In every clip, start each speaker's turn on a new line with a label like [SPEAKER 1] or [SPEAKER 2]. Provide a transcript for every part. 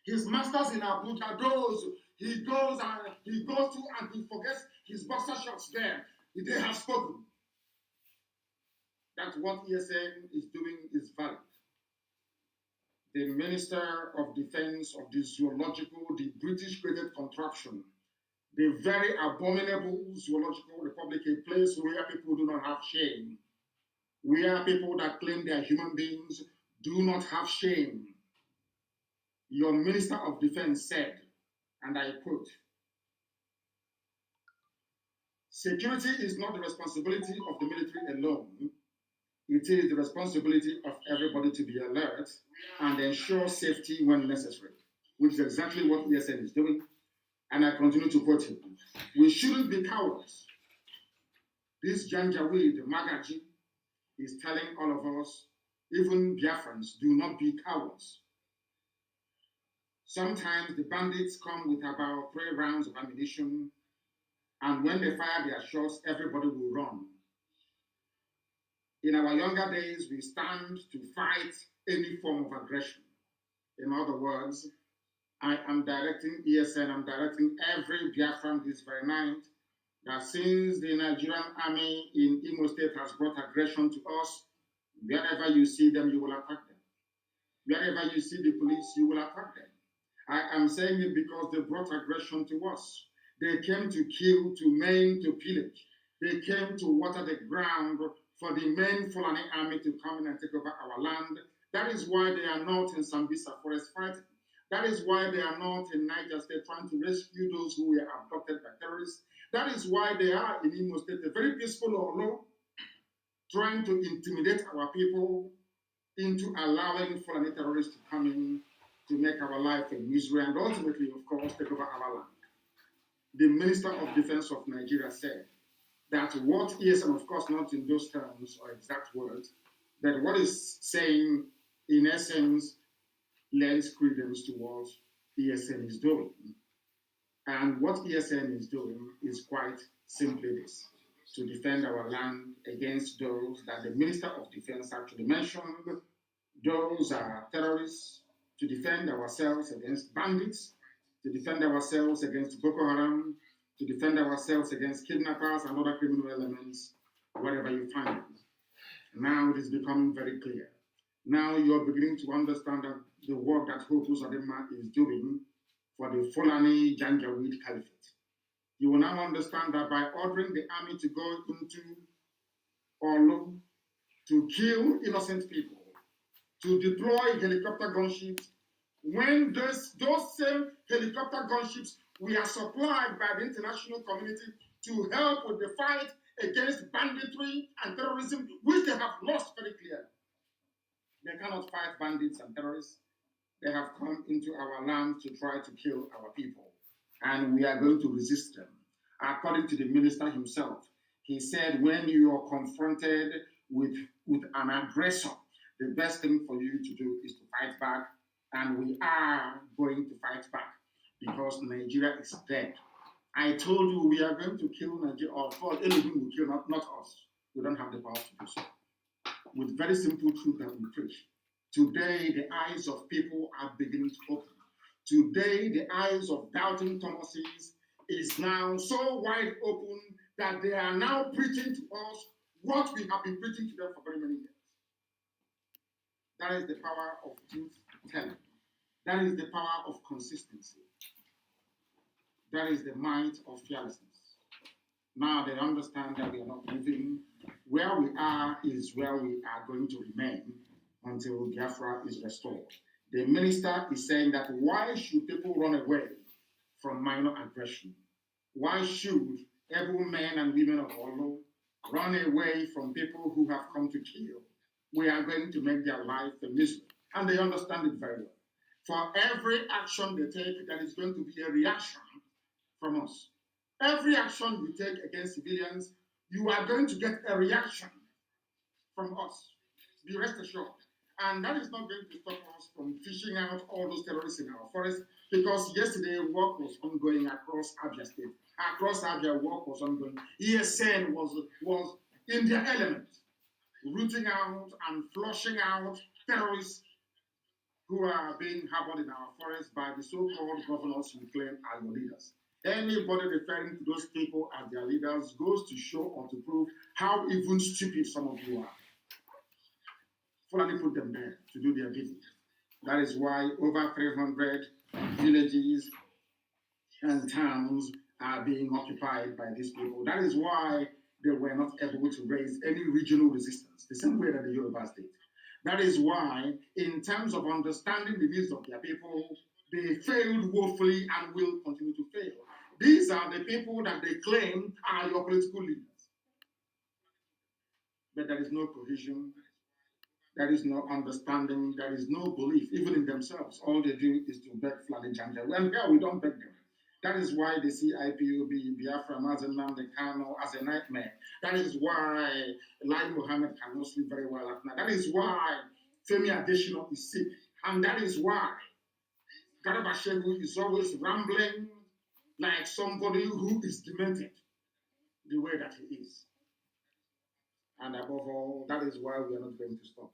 [SPEAKER 1] His masters in Abuja, those he goes to and he forgets his boxer shorts there. They have spoken that what ESN is doing is valid. The Minister of Defense of the zoological, the British created contraption, the very abominable zoological republic, a place where people do not have shame, where people that claim they are human beings do not have shame. Your Minister of Defense said, and I quote, "Security is not the responsibility of the military alone. It is the responsibility of everybody to be alert and ensure safety when necessary," which is exactly what ESN is doing. And I continue to quote him. "We shouldn't be cowards. This Janjaweed Magaji is telling all of us, even Biafrans, do not be cowards. Sometimes the bandits come with about 3 rounds of ammunition, and when they fire their shots, everybody will run. In our younger days, we stand to fight any form of aggression. In other words, I am directing ESN, I'm directing every Biafran this very night, that since the Nigerian army in Imo State has brought aggression to us, wherever you see them, you will attack them. Wherever you see the police, you will attack them. I am saying it because they brought aggression to us. They came to kill, to maim, to pillage. They came to water the ground for the main Fulani army to come in and take over our land. That is why they are not in Sambisa forest fighting. That is why they are not in Niger State trying to rescue those who were abducted by terrorists. That is why they are in Imo State, a very peaceful Olo, trying to intimidate our people into allowing Fulani terrorists to come in to make our life a misery and ultimately, of course, take over our land. The Minister of Defense of Nigeria said that what ESN, of course, not in those terms or exact words, that what is saying, in essence, lends credence to what ESN is doing. And what ESN is doing is quite simply this: to defend our land against those that the Minister of Defense actually mentioned. Those are terrorists, to defend ourselves against bandits, to defend ourselves against Boko Haram, to defend ourselves against kidnappers and other criminal elements, wherever you find them. Now it is becoming very clear. Now you're beginning to understand that the work that Hotu Sadema is doing for the Fulani Janjaweed Caliphate. You will now understand that by ordering the army to go into Olu to kill innocent people, to deploy helicopter gunships, when those same helicopter gunships we are supplied by the international community to help with the fight against banditry and terrorism, which they have lost very clearly. They cannot fight bandits and terrorists. They have come into our land to try to kill our people, and we are going to resist them. According to the minister himself, he said, when you are confronted with an aggressor, the best thing for you to do is to fight back, and we are going to fight back because Nigeria is dead. I told you we are going to kill Nigeria, or anything will kill, not us. We don't have the power to do so. With very simple truth that we preach. Today, the eyes of people are beginning to open. Today, the eyes of doubting Thomases is now so wide open that they are now preaching to us what we have been preaching to them for very many years. That is the power of truth telling. That is the power of consistency. That is the might of fearlessness. Now they understand that we are not moving. Where we are is where we are going to remain until Biafra is restored. The minister is saying that why should people run away from minor aggression? Why should every man and women of Olo run away from people who have come to kill? We are going to make their life a misery. And they understand it very well. For every action they take, there is going to be a reaction from us. Every action you take against civilians, you are going to get a reaction from us. Be rest assured. And that is not going to stop us from fishing out all those terrorists in our forest, because yesterday work was ongoing across Abia State. Across Abia, work was ongoing. ESN was in their element, rooting out and flushing out terrorists who are being harbored in our forests by the so-called governors you claim are your leaders. Anybody referring to those people as their leaders goes to show or to prove how even stupid some of you are. Fulani put them there to do their business. That is why over 300 villages and towns are being occupied by these people. That is why they were not able to raise any regional resistance, the same way that the Yoruba state. That is why, in terms of understanding the needs of their people, they failed woefully and will continue to fail. These are the people that they claim are your political leaders. But there is no cohesion, there is no understanding, there is no belief, even in themselves. All they do is to beg Fulani Janja. And here we don't beg them. That is why they see IPOB, Biafra, Mazi, Nnamdi as a nightmare. That is why Lai Mohammed cannot sleep very well at night. That is why Femi Adesina is sick. And that is why Garba Shehu is always rambling like somebody who is demented, the way that he is. And above all, that is why we are not going to stop.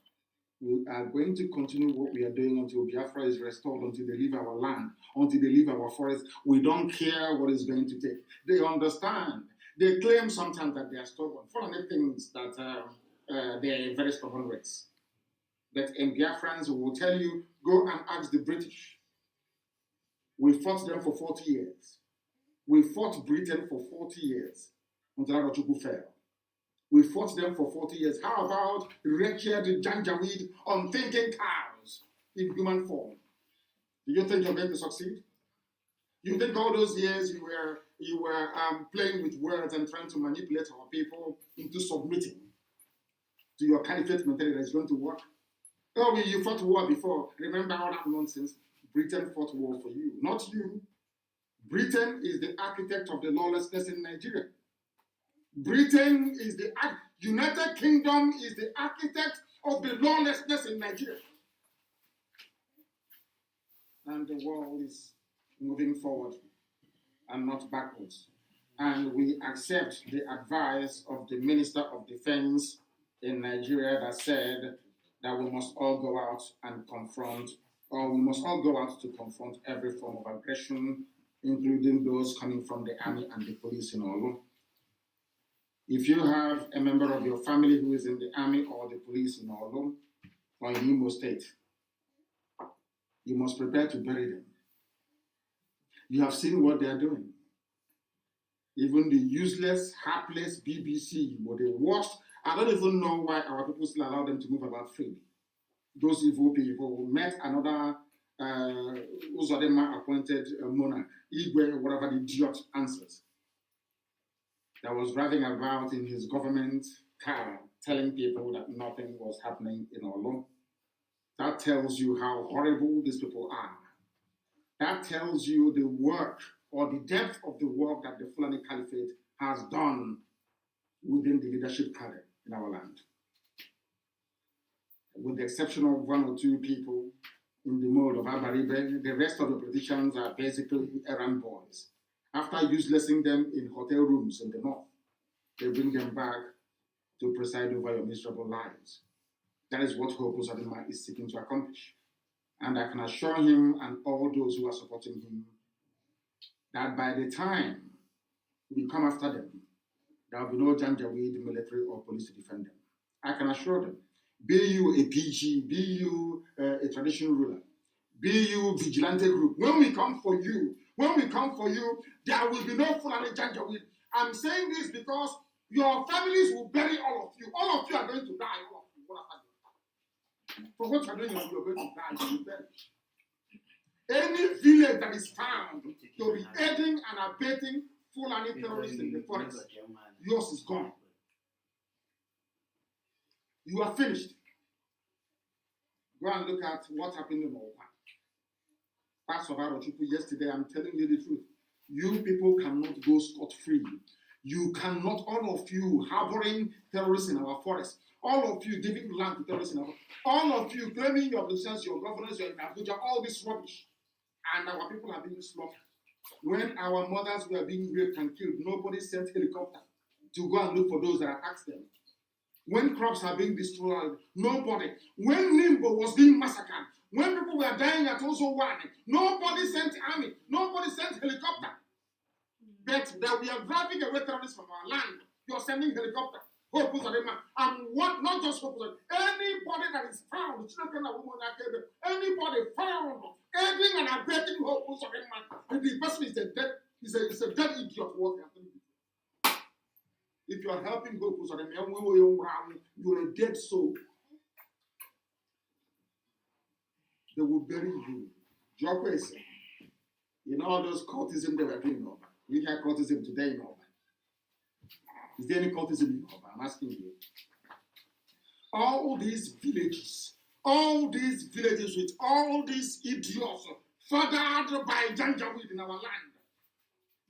[SPEAKER 1] We are going to continue what we are doing until Biafra is restored, until they leave our land, until they leave our forest. We don't care what it's going to take. They understand. They claim sometimes that they are stubborn. Fulani things that they are a very stubborn race. But in Biafrans will tell you, go and ask the British. We fought them for 40 years. We fought Britain for 40 years until Arochukwu fell. We fought them for 40 years. How about wretched Janjaweed, unthinking cows in human form? Do you think you're going to succeed? You think all those years you were playing with words and trying to manipulate our people into submitting to your caliphate mentality is going to work? Oh, you fought war before. Remember all that nonsense? Britain fought war for you, not you. Britain is the architect of the lawlessness in Nigeria. Britain is the United Kingdom is the architect of the lawlessness in Nigeria. And the world is moving forward and not backwards. And we accept the advice of the Minister of Defense in Nigeria that said that we must all go out and confront, or we must all go out to confront every form of aggression, including those coming from the army and the police in Olu. If you have a member of your family who is in the army or the police in Olu or in Imo State, you must prepare to bury them. You have seen what they are doing. Even the useless, hapless BBC were the worst. I don't even know why our people still allow them to move about freely. Those evil people met another Uzodema appointed monarch, Igwe, whatever the idiot answers, that was driving about in his government car telling people that nothing was happening in Olu. That tells you how horrible these people are. That tells you the work or the depth of the work that the Fulani Caliphate has done within the leadership cadre in our land. With the exception of one or two people in the mode of Abaribe, the rest of the politicians are basically errand boys. After uselessing them in hotel rooms in the north, they bring them back to preside over your miserable lives. That is what Hope Uzodinma is seeking to accomplish. And I can assure him and all those who are supporting him that by the time we come after them, there will be no Janjaweed military or police to defend them. I can assure them, be you a PG, be you a traditional ruler, be you vigilante group, when we come for you, there will be no Fulani Janjaweed. I'm saying this because your families will bury all of you. All of you are going to die. All of you. For what you're doing, you're going to die. You will perish. Any village that is found to be aiding and abetting Fulani terrorists in the forest, yours is gone. You are finished. Go and look at what happened in Opa. Pastor Arochukwu, yesterday, I'm telling you the truth. You people cannot go scot-free. You cannot, all of you harboring terrorists in our forest, all of you giving land to terrorists in our forest, all of you claiming your positions, your governors, your in Abuja, all this rubbish. And our people are being slaughtered. When our mothers were being raped and killed, nobody sent helicopter to go and look for those that attacked them. When crops are being destroyed, nobody. When Nimbo was being massacred, When people were dying at also one, nobody sent army, nobody sent helicopter. But that we are driving away terrorists from our land. You're sending helicopter. Hope and what? Not just hope. Anybody that is found, children and women, anybody found aiding and abetting hope, the person is a dead, is a dead idiot. If you are helping hope, you're a dead soul. They will bury you. Job is, all those cultism they were doing over. You hear cultism today in Oba. Is there any cultism in Oba? I'm asking you. All these villages with all these idiots fathered by Janjaweed in our land.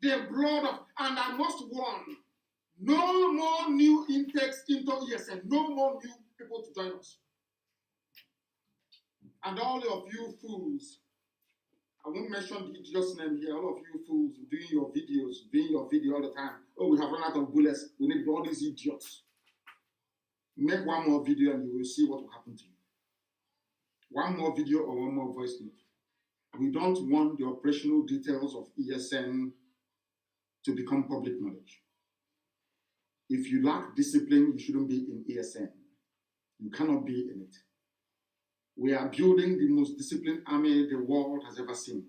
[SPEAKER 1] The blood of, and I must warn, no more new intakes into ESN, no more new people to join us. And all of you fools, I won't mention the idiot's name here, all of you fools doing your video all the time. Oh, we have run out of bullets, we need all these idiots. Make one more video and you will see what will happen to you. One more video or one more voice note. We don't want the operational details of ESN to become public knowledge. If you lack discipline, you shouldn't be in ESN. You cannot be in it. We are building the most disciplined army the world has ever seen.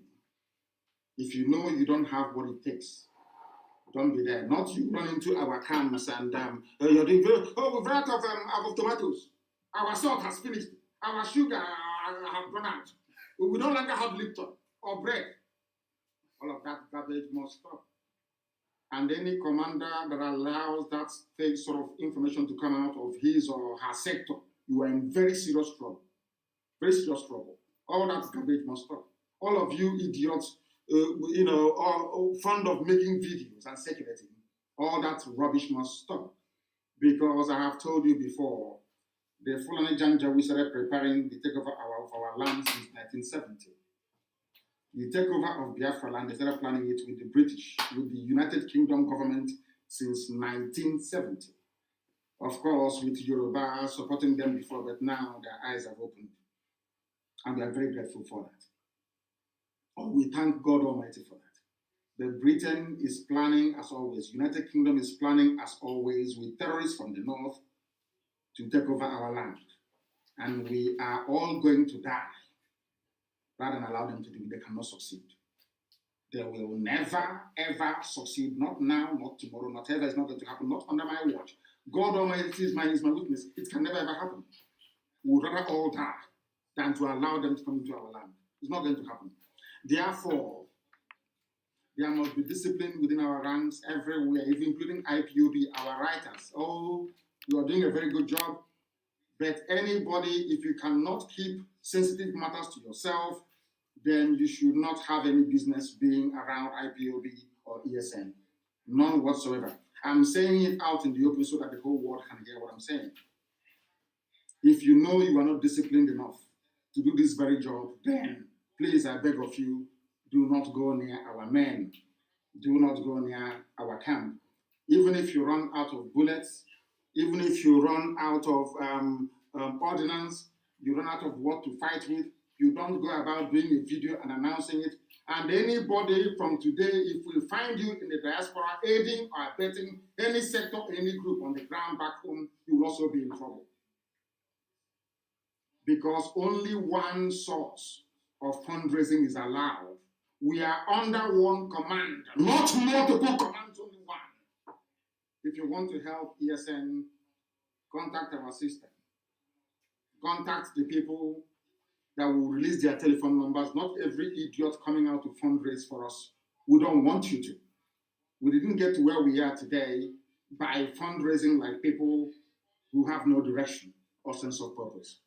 [SPEAKER 1] If you know you don't have what it takes, don't be there. Not you run into our camps and you're doing, we've run out of tomatoes. Our salt has finished. Our sugar have run out. We no longer have Lipton or bread. All of that garbage must stop. And any commander that allows that fake sort of information to come out of his or her sector, you are in very serious trouble. Very serious trouble. All that garbage must stop. All of you idiots, are fond of making videos and circulating. All that rubbish must stop. Because I have told you before, the Fulani Janjaweed started preparing the takeover of our land since 1970. The takeover of Biafra land, they started planning it with the British, with the United Kingdom government since 1970. Of course, with Yoruba supporting them before, but now their eyes have opened. And we are very grateful for that. Oh, we thank God Almighty for that. But Britain is planning as always, United Kingdom is planning as always with terrorists from the north to take over our land. And we are all going to die rather than allow them to do it. They cannot succeed. They will never, ever succeed. Not now, not tomorrow, not ever. It's not going to happen. Not under my watch. God Almighty is my witness. It can never, ever happen. We would rather all die than to allow them to come into our land. It's not going to happen. Therefore, there must be discipline within our ranks everywhere, even including IPOB, our writers. Oh, you are doing a very good job. But anybody, if you cannot keep sensitive matters to yourself, then you should not have any business being around IPOB or ESN. None whatsoever. I'm saying it out in the open so that the whole world can hear what I'm saying. If you know you are not disciplined enough to do this very job, then please, I beg of you, do not go near our men. Do not go near our camp. Even if you run out of bullets, even if you run out of ordnance, you run out of what to fight with, you don't go about doing a video and announcing it. And anybody from today, if we find you in the diaspora aiding or abetting any sector, any group on the ground back home, you will also be in trouble. Because only one source of fundraising is allowed. We are under one command, not multiple commands, only one. If you want to help ESN, contact our system. Contact the people that will release their telephone numbers, not every idiot coming out to fundraise for us. We don't want you to. We didn't get to where we are today by fundraising like people who have no direction or sense of purpose.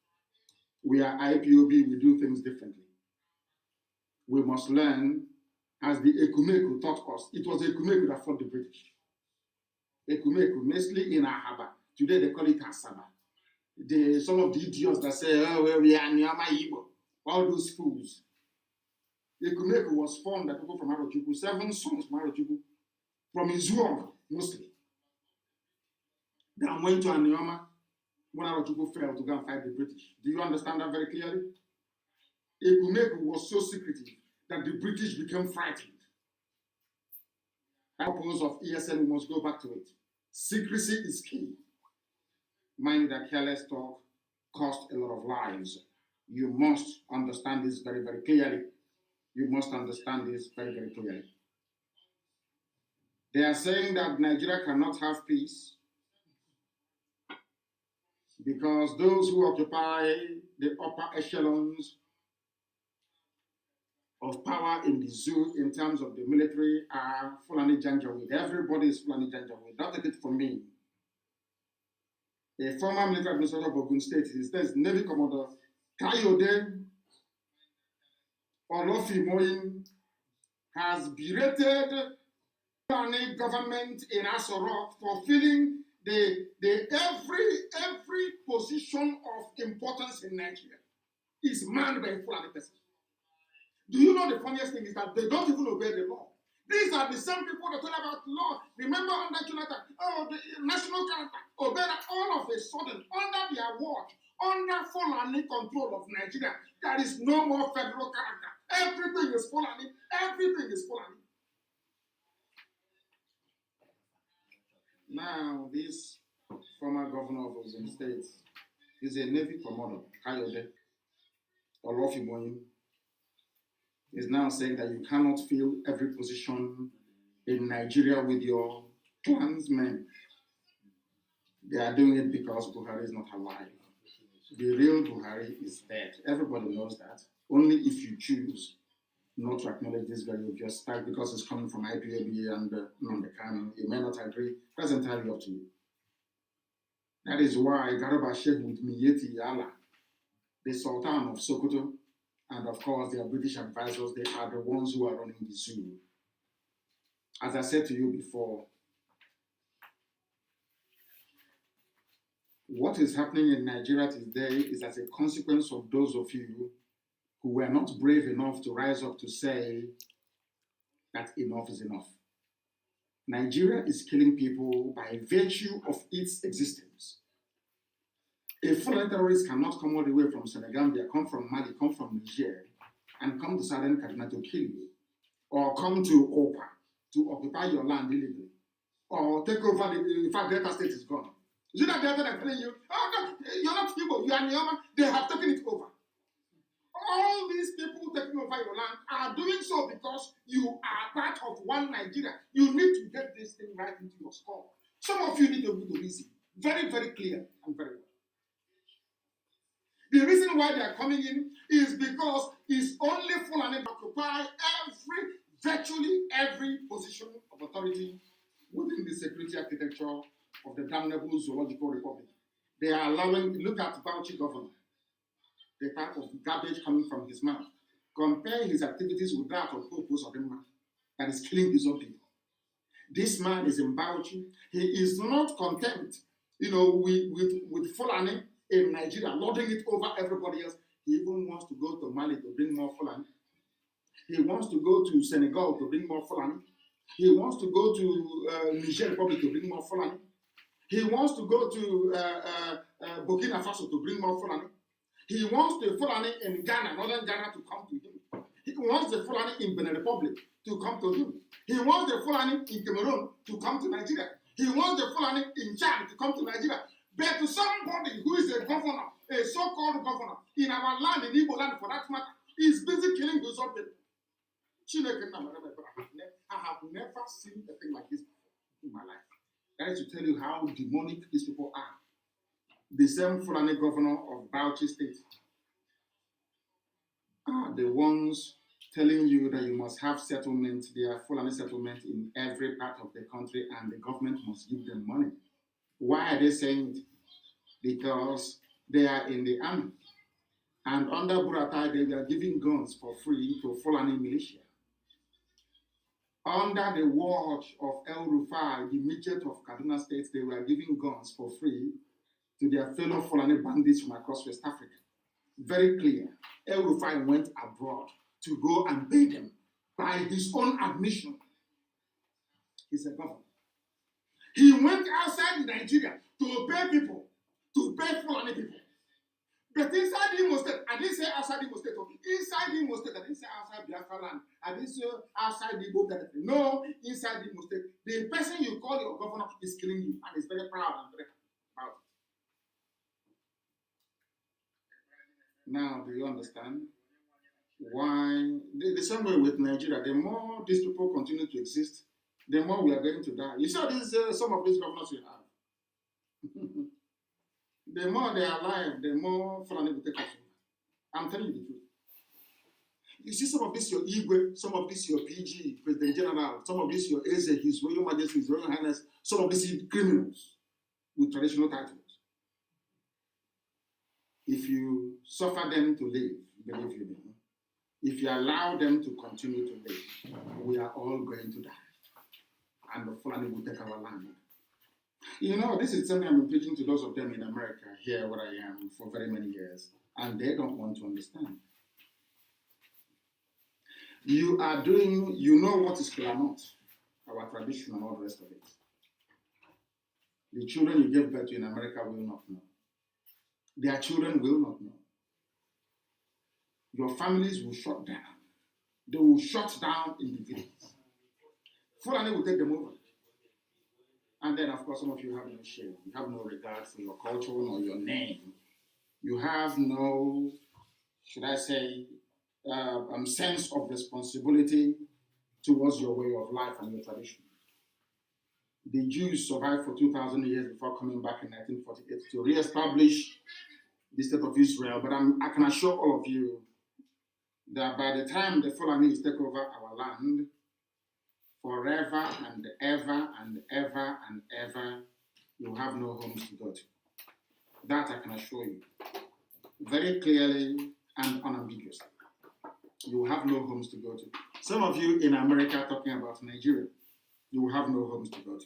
[SPEAKER 1] We are IPOB, we do things differently. We must learn, as the Ekumeku taught us. It was Ekumeku that fought the British. Ekumeku, mostly in Ahaba. Today they call it Asaba. Some of the idiots that say, oh, well, we are Nyama Igbo. All those fools. Ekumeku was formed by people from Arochukwu, 7 sons from Arochukwu, from Izuog, mostly. Then went to Anioma when Arochukwu failed to go and fight the British. Do you understand that very clearly? Ekumeku was so secretive that the British became frightened. The purpose of ESN, we must go back to it. Secrecy is key. Mind that careless talk cost a lot of lives. You must understand this very, very clearly. You must understand this very, very clearly. They are saying that Nigeria cannot have peace because those who occupy the upper echelons of power in the zoo in terms of the military are Fulani Janjaweed. Everybody is Fulani Janjaweed. Don't take it from me. A former military administrator of Ogun State, he says Navy Commodore Kayode Olofimoyin has berated Fulani government in Aso Rock for filling every position of importance in Nigeria is manned by a Fulani person. Do you know the funniest thing is that they don't even obey the law? These are the same people that talk about law. Remember under Jonathan, the national character, obey that all of a sudden, under their watch, under Fulani control of Nigeria, there is no more federal character. Everything is Fulani. Everything is Fulani. Now, this former governor of Ogun State is a Navy Commodore, Kayode Olofimoyin, is now saying that you cannot fill every position in Nigeria with your clansmen. They are doing it because Buhari is not alive. The real Buhari is dead. Everybody knows that. Only if you choose not to acknowledge this very obvious fact because it's coming from IPAB and Nnamdi, you may not agree. That's entirely up to you. That is why Garba Sheikh with Miyeti Yala, the Sultan of Sokoto, and of course, their British advisors, they are the ones who are running the zoo. As I said to you before, what is happening in Nigeria today is as a consequence of those of you who were not brave enough to rise up to say that enough is enough. Nigeria is killing people by virtue of its existence. A foreign terrorist cannot come all the way from Senegal, come from Mali, come from Niger, and come to southern Kaduna to kill you, or come to Opa to occupy your land illegally, or take over in fact, Delta State is gone. Is it that Delta that telling you, oh, no, you're not Igbo, you are Neoma, they have taken it over. All these people taking over your land are doing so because you are part of one Nigeria. You need to get this thing right into your skull. Some of you need to be to reason. Very, very clear and very well. The reason why they are coming in is because it's only Fulani to occupy virtually every position of authority within the security architecture of the damnable zoological republic. They are allowing, look at Bauchi governor, the type of garbage coming from his mouth. Compare his activities with that of Popos of the man that is killing his own people. This man is in Bauchi. He is not content, with Fulani in Nigeria, lording it over everybody else. He even wants to go to Mali to bring more Fulani. He wants to go to Senegal to bring more Fulani. He wants to go to Niger Republic to bring more Fulani. He wants to go to Burkina Faso to bring more Fulani. He wants the Fulani in Ghana, northern Ghana, to come to him. He wants the Fulani in Benin Republic to come to him. He wants the Fulani in Cameroon to come to Nigeria. He wants the Fulani in Chad to come to Nigeria. But to somebody who is a governor, a so-called governor, in our land, in Igbo land for that matter, is busy killing his own people. I have never seen a thing like this before in my life. That is to tell you how demonic these people are. The same Fulani governor of Bauchi State are the ones telling you that you must have settlement, their Fulani settlement in every part of the country, and the government must give them money. Why are they saying it? Because they are in the army. And under Buratai, they were giving guns for free to Fulani militia. Under the watch of El Rufai, the midget of Kaduna State, they were giving guns for free to their fellow Fulani bandits from across West Africa. Very clear. El Rufai went abroad to go and pay them by his own admission. He's a governor. He went outside Nigeria to pay people, to pay Fulani people. But inside Imo State, I didn't say outside Imo State. Inside Imo State, I didn't say outside Biafra land. I didn't say outside Igbo territory. No, inside Imo State. The person you call your governor is killing you and is very proud and very proud. Now, do you understand why? The same way with Nigeria, the more these people continue to exist, the more we are going to die. You saw this, some of these governors we have. The more they are alive, the more Fulani will take us over. I'm telling you the truth. You see some of this your Igwe, some of this your PG, President General, some of this your Eze, His Royal Majesty, His Royal Highness, some of these criminals with traditional titles. If you suffer them to live, believe you me, if you allow them to continue to live, we are all going to die. And the Fulani will take our land. You know, this is something I've been preaching to those of them in America, here where I am, for very many years, and they don't want to understand. You are doing, you know what is Kilamot, our tradition and all the rest of it. The children you gave birth to in America will not know. Their children will not know. Your families will shut down. They will shut down in the villages. Fulani will take them over. And then, of course, some of you have no shame. You have no regard for your culture or your name. You have no, should I say, sense of responsibility towards your way of life and your tradition. The Jews survived for 2,000 years before coming back in 1948 to re-establish the state of Israel. But I can assure all of you that by the time the Fulanis take over our land, forever and ever and ever and ever, you have no homes to go to. That I can assure you very clearly and unambiguously. You have no homes to go to. Some of you in America talking about Nigeria, you will have no homes to go to.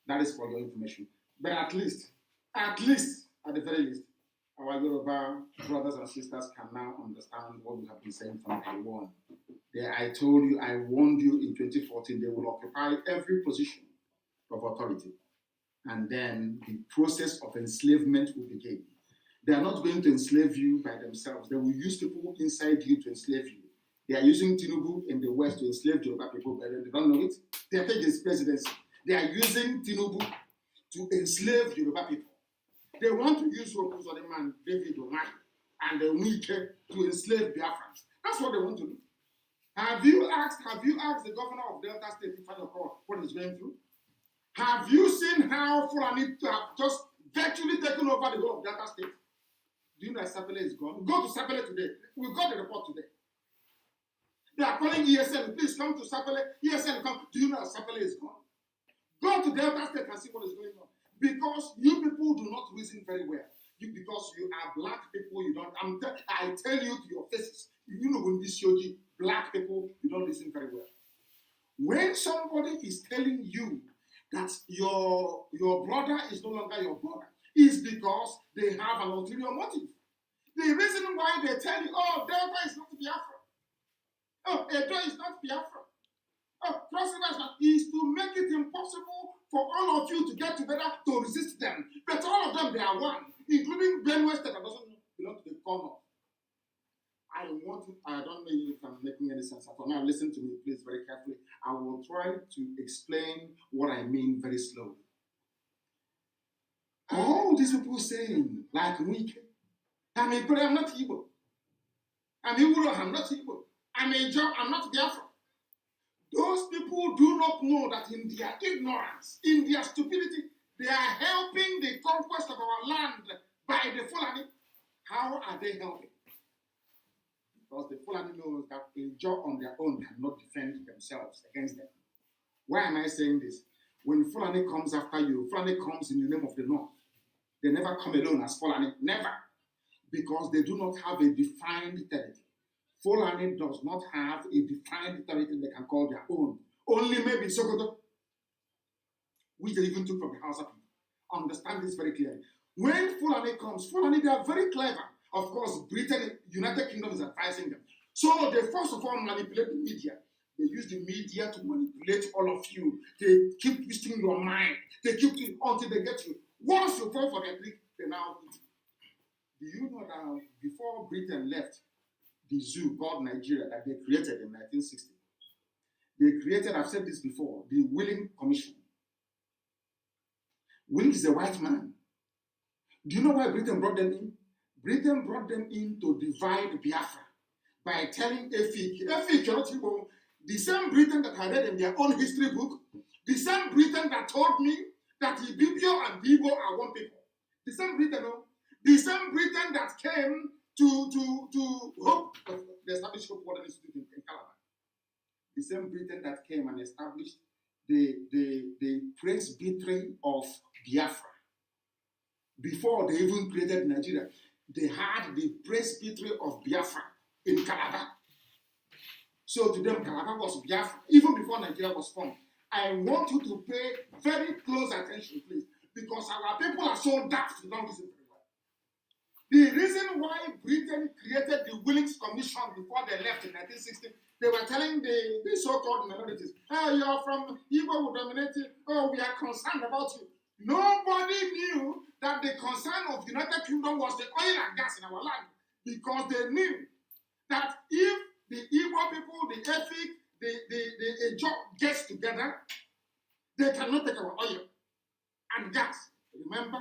[SPEAKER 1] That is for your information. But at least, at the very least, our Yoruba brothers and sisters can now understand what we have been saying from day one. I told you, I warned you in 2014, they will occupy every position of authority. And then the process of enslavement will begin. They are not going to enslave you by themselves. They will use people inside you to enslave you. They are using Tinubu in the West to enslave Yoruba people, but they don't know it. They are taking his presidency. They are using Tinubu to enslave Yoruba people. They want to use Roku's other man, David Omari, and the Wike to enslave Biafrans. That's what they want to do. Have you asked the governor of Delta State, what he's going through? Have you seen how Fulani have just virtually taken over the whole of Delta State? Do you know that Sapele is gone? Go to Sapele today. We got the report today. They are calling ESN, please come to Sapele. ESN, come. Do you know that Sapele is gone? Go to Delta State and see what is going on. Because you people do not reason very well. Because you are black people, you don't. I tell you to your faces, you know when this shoji, black people, you don't listen very well. When somebody is telling you that your brother is no longer your brother, is because they have an ulterior motive. The reason why they tell you, oh, Delta is not Biafra. Oh, Edo is not Biafra. Oh, Cross River is not, is to make it impossible for all of you to get together to resist them. But all of them, they are one, including Benue State that doesn't belong to the corner. I don't know if I'm making any sense at all. Now listen to me, please, very carefully. I will try to explain what I mean very slowly. All these people saying, like weak, I'm not Igbo. I'm Igbo, I'm not Igbo. I'm a Joe, I'm not Biafra. Those people do not know that in their ignorance, in their stupidity, they are helping the conquest of our land by the Fulani. How are they helping? Because the Fulani knows that a Joe on their own cannot defend themselves against them. Why am I saying this? When Fulani comes after you, Fulani comes in the name of the North. They never come alone as Fulani, never. Because they do not have a defined territory. Fulani does not have a defined territory they can call their own. Only maybe Sokoto, which they even took from the Hausa people. Understand this very clearly. When Fulani comes, Fulani, they are very clever. Of course, Britain, United Kingdom is advising them. So they first of all manipulate the media. They use the media to manipulate all of you. They keep twisting your mind. They keep until they get you. Once you fall for their trick, they now eat Do you know that before Britain left the zoo called Nigeria that they created in 1960, they created, I've said this before, the Willing Commission. Willing is a white man. Do you know why Britain brought them in? Britain brought them in to divide Biafra by telling Efik, the same Britain that I read in their own history book, the same Britain that told me that Ibibio and Bibo are one people. The same Britain, the same Britain that came to Hope, the established Hope Water Institute in Calabar. The same Britain that came and established the presbytery of Biafra. Before they even created Nigeria, they had the presbytery of Biafra in Calabar. So to them, Calabar was Biafra, even before Nigeria was formed. I want you to pay very close attention, please, because our people are so daft, you don't listen very well. The reason why Britain created the Willings Commission before they left in 1960, they were telling the so-called minorities, oh, you're from Igbo, who dominated, oh, we are concerned about you. Nobody knew that the concern of the United Kingdom was the oil and gas in our land, because they knew that if the Igbo people, the Efik, the Ejok gets together, they cannot take our oil and gas. Remember,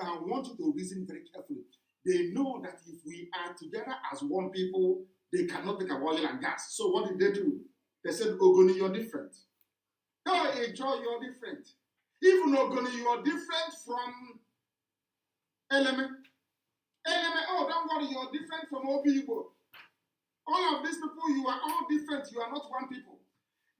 [SPEAKER 1] I want you to reason very carefully. They know that if we are together as one people, they cannot take our oil and gas. So what did they do? They said, Ogoni, you're different. Oh, Ejok, you're different. Even Ogoni, you are different from Element. Oh, don't worry, you're different from Obibo. All of these people, you are all different. You are not one people.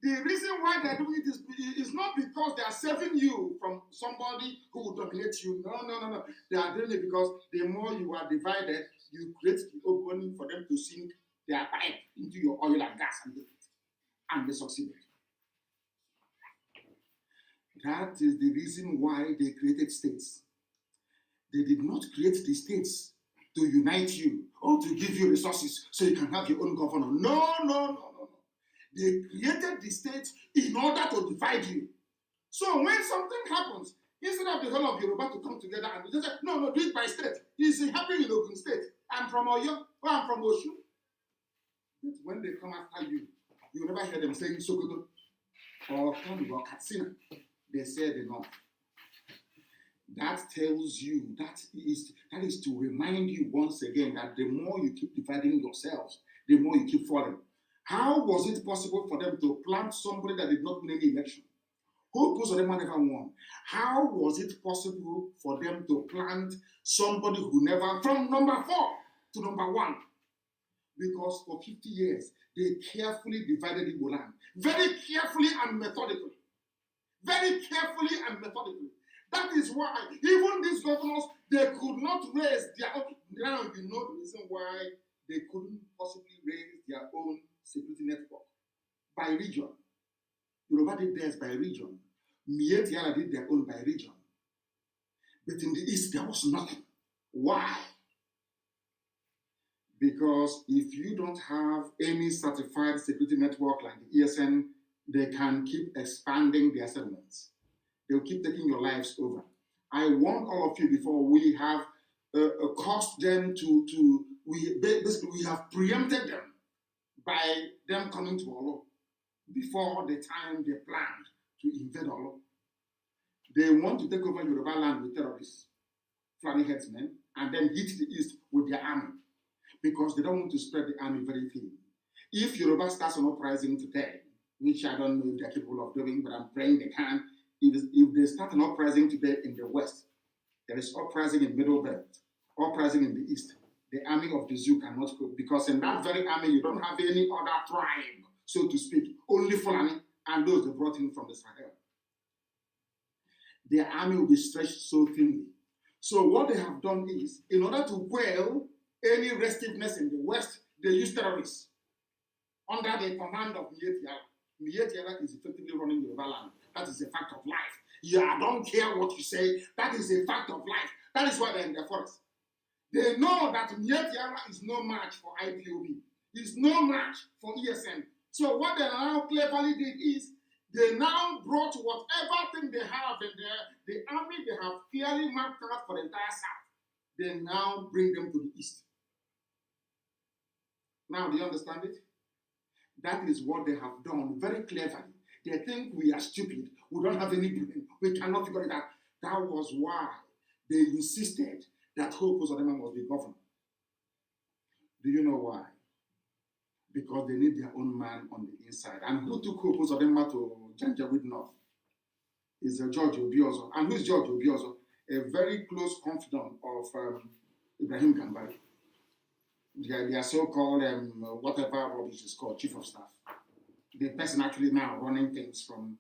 [SPEAKER 1] The reason why they're doing it is not because they are saving you from somebody who will dominate you. No. They are doing it because the more you are divided, you create the opening for them to sink their pipe into your oil and gas and they succeeded. That is the reason why they created states. They did not create the states to unite you or to give you resources so you can have your own governor. No. They created the states in order to divide you. So when something happens, instead of the whole of Yoruba to come together and they say, no, do it by state. It's happening in Ogun State. I'm from Oyo, or I'm from Oshu. But when they come after you, you never hear them saying Sokoto or Kano or Katsina. They said enough. That tells you, that is to remind you once again that the more you keep dividing yourselves, the more you keep falling. How was it possible for them to plant somebody that did not win any election? Who goes on never won? How was it possible for them to plant somebody who never, from number 4 to number 1? Because for 50 years, they carefully divided Igbo land. Very carefully and methodically. Very carefully and methodically. That is why even these governors, they could not raise their own. Now you know the reason why they couldn't possibly raise their own security network. By region. Yoruba did theirs by region. Mietiala did their own by region. But in the east, there was nothing. Why? Because if you don't have any certified security network like the ESN, they can keep expanding their settlements. They'll keep taking your lives over. I warned all of you before, we have caused them we have preempted them by them coming to Olo before the time they planned to invade Olo. They want to take over Yoruba land with terrorists, Fulani headsmen, and then hit the east with their army because they don't want to spread the army very thin. If Yoruba starts an uprising today, which I don't know if they're capable of doing, but I'm praying they can, if they start an uprising today in the west, there is uprising in Middle Belt, uprising in the east. The army of the zoo cannot go because in that very army you don't have any other tribe, so to speak, only Fulani and those they brought in from the Sahel. Their army will be stretched so thinly. So what they have done is, in order to quell any restiveness in the west, they use terrorists under the command of Mietiala. Mietiala is effectively running Yoruba land. That is a fact of life. I don't care what you say. That is a fact of life. That is why they're in the forest. They know that Mietiala is no match for IPOB. It's no match for ESN. So what they now cleverly did is they now brought whatever thing they have in there, the army they have clearly marked out for the entire South. they now bring them to the east. Now, do you understand it? That is what they have done very cleverly. They think we are stupid. We don't have any brain. We cannot figure it out. That was why they insisted that Hope Uzodinma must be governor. Do you know why? Because they need their own man on the inside. And who took Hope Uzodinma to Janjaweed North? Is George Obiozo. And who is George Obiozo? A very close confidant of Ibrahim Gambari. They are so-called, whatever rubbish is called, chief of staff. The person actually now running things from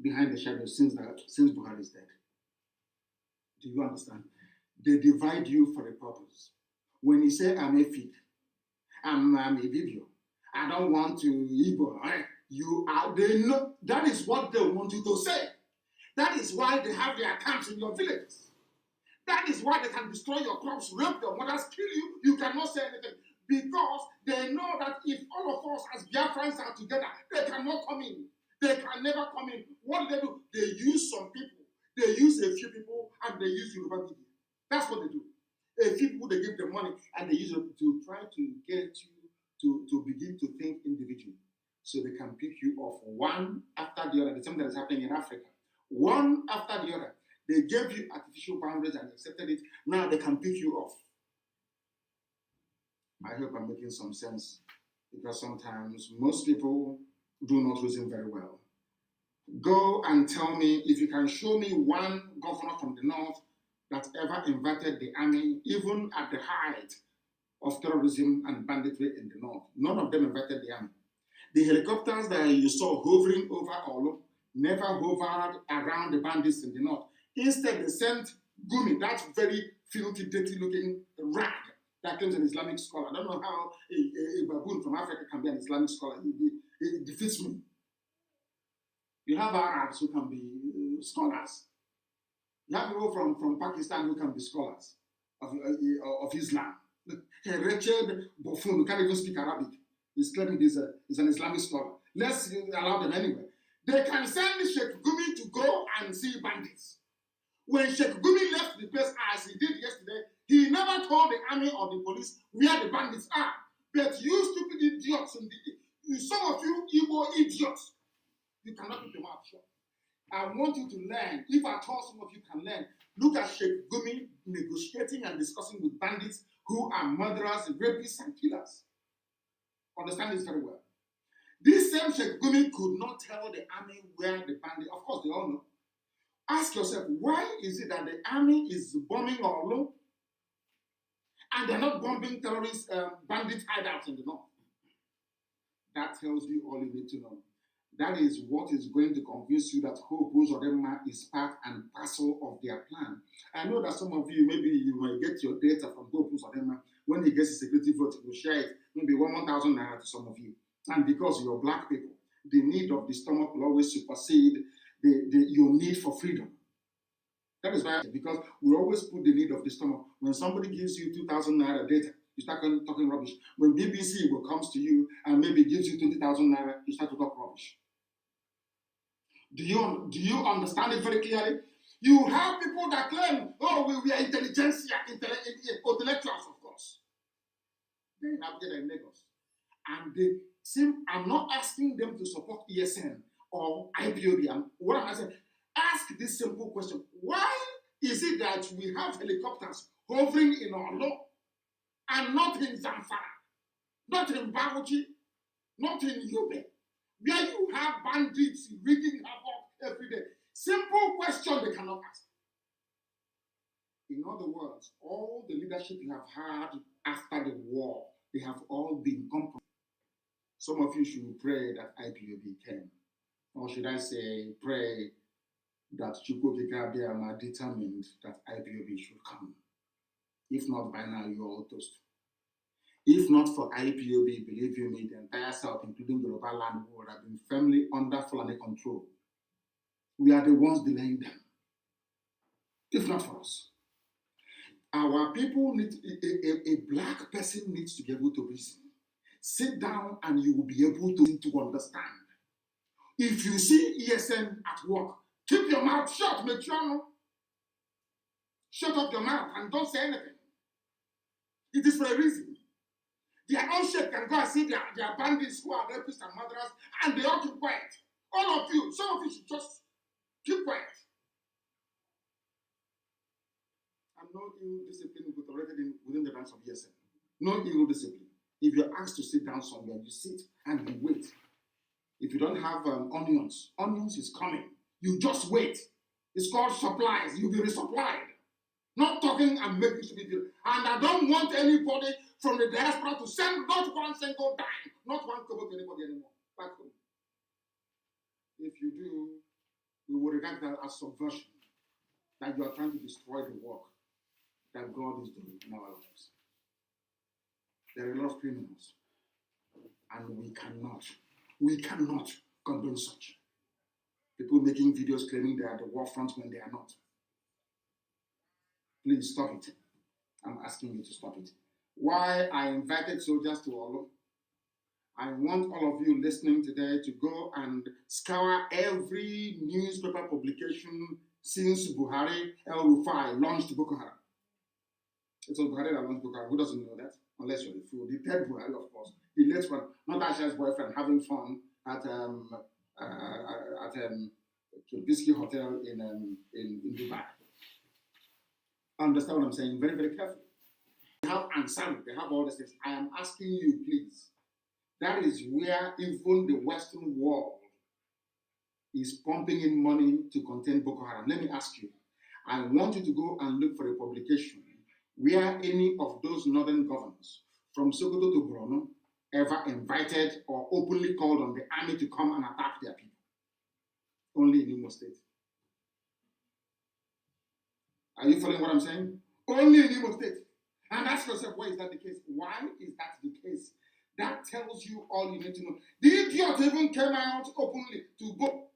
[SPEAKER 1] behind the shadows since Buhari is dead. Do you understand? They divide you for a purpose. When you say, I'm a fig, I'm a Bibio, I don't want to Igbo, you are, they know, that is what they want you to say. That is why they have their camps in your villages. That is why they can destroy your crops, rape your mothers, kill you. You cannot say anything. Because they know that if all of us as Biafrans are together, they cannot come in. They can never come in. What do? They use some people. They use a few people and they use Yoruba media. That's what they do. A few people, they give them money and they use it to try to get you to begin to think individually. So they can pick you off one after the other. The same that is happening in Africa. One after the other. They gave you artificial boundaries and accepted it. Now they can pick you off. I hope I'm making some sense. Because sometimes most people do not reason very well. Go and tell me if you can show me one governor from the north that ever invited the army, even at the height of terrorism and banditry in the north. None of them invited the army. The helicopters that you saw hovering over Olo never hovered around the bandits in the north. Instead, they sent Gumi, that very filthy, dirty-looking rag that claims an Islamic scholar. I don't know how a baboon from Africa can be an Islamic scholar. It defeats me. You have Arabs who can be scholars. You have people from Pakistan who can be scholars of Islam. A wretched buffoon who can't even speak Arabic is claiming he's an Islamic scholar. Let's allow them anyway. They can send Sheikh Gumi to go and see bandits. When Sheikh Gumi left the place as he did yesterday, he never told the army or the police where the bandits are. But you stupid idiots, some of you Igbo idiots, you cannot keep your mouth shut. I want you to learn. If at all some of you can learn, look at Sheikh Gumi negotiating and discussing with bandits who are murderers, rapists, and killers. Understand this very well. This same Sheikh Gumi could not tell the army where the bandits, of course they all know. Ask yourself, why is it that the army is bombing Orlo and they're not bombing terrorist bandit hideouts in the north? That tells you all you need to know. That is what is going to convince you that Hope Uzodinma is part and parcel of their plan. I know that some of you, maybe you might get your data from Hope Uzodinma. When he gets his security vote, he will share it, maybe 1,000 naira to some of you. And because you're black people, the need of the stomach will always supersede your need for freedom. That is why, because we always put the need of the stomach. When somebody gives you 2,000 naira data, you start talking rubbish. When BBC comes to you and maybe gives you 20,000 naira, you start to talk rubbish. Do you understand it very clearly? You have people that claim, oh, we are intelligentsia, intellectuals, of course. They're in Abuja and Lagos. And I'm not asking them to support ESN or IPOB. What am I saying? Ask this simple question. Why is it that we have helicopters hovering in Orlo and not in Zamfara, not in Bauchi, not in Yobe, where you have bandits wreaking havoc every day? Simple question they cannot ask. In other words, all the leadership you have had after the war, they have all been compromised. Some of you should pray that IPOB came. Or should I say, pray that Chukwukika are determined that IPOB should come. If not, by now you're all toast. If not for IPOB, believe you me, the entire South, including the Yoruba land, would have been firmly under Fulani control. We are the ones delaying them. If not for us. Our people need, a black person needs to be able to reason. Sit down and you will be able to understand. If you see ESN at work, keep your mouth shut, Metrono. Shut up your mouth and don't say anything. It is for a reason. Their own shit can go and see their bandits who are rapists and murderers, and they all keep quiet. All of you, some of you should just keep quiet. And no ill discipline will be tolerated within the ranks of ESN. No ill discipline. If you're asked to sit down somewhere, you sit and you wait. If you don't have onions is coming. You just wait. It's called supplies. You'll be resupplied. Not talking and making stupid deal. And I don't want anybody from the diaspora to send not one single dime, not one kobo to anybody anymore. Back home. If you do, we will regard that as subversion. That you are trying to destroy the work that God is doing in our lives. There are a lot of criminals. And we cannot condone such. People making videos claiming they are the war front when they are not. Please stop it. I'm asking you to stop it. Why I invited soldiers to Olo, I want all of you listening today to go and scour every newspaper publication since Buhari El-Rufai launched Boko Haram. It's Buhari that launched Boko Haram. Who doesn't know that? Unless you're the fool. The third Buhari, of course. The late one, not Asha's boyfriend, having fun at Kibisky Hotel in Dubai. Understand what I'm saying? Very, very carefully. They have Ansari, they have all these things. I am asking you, please. That is where even the Western world is pumping in money to contain Boko Haram. Let me ask you. I want you to go and look for a publication where any of those northern governors, from Sokoto to Borno, ever invited or openly called on the army to come and attack their people. Only in Imo State. Are you following what I'm saying? Only in Imo State. And ask yourself, why is that the case? Why is that the case? That tells you all you need to know. The idiot even came out openly to go.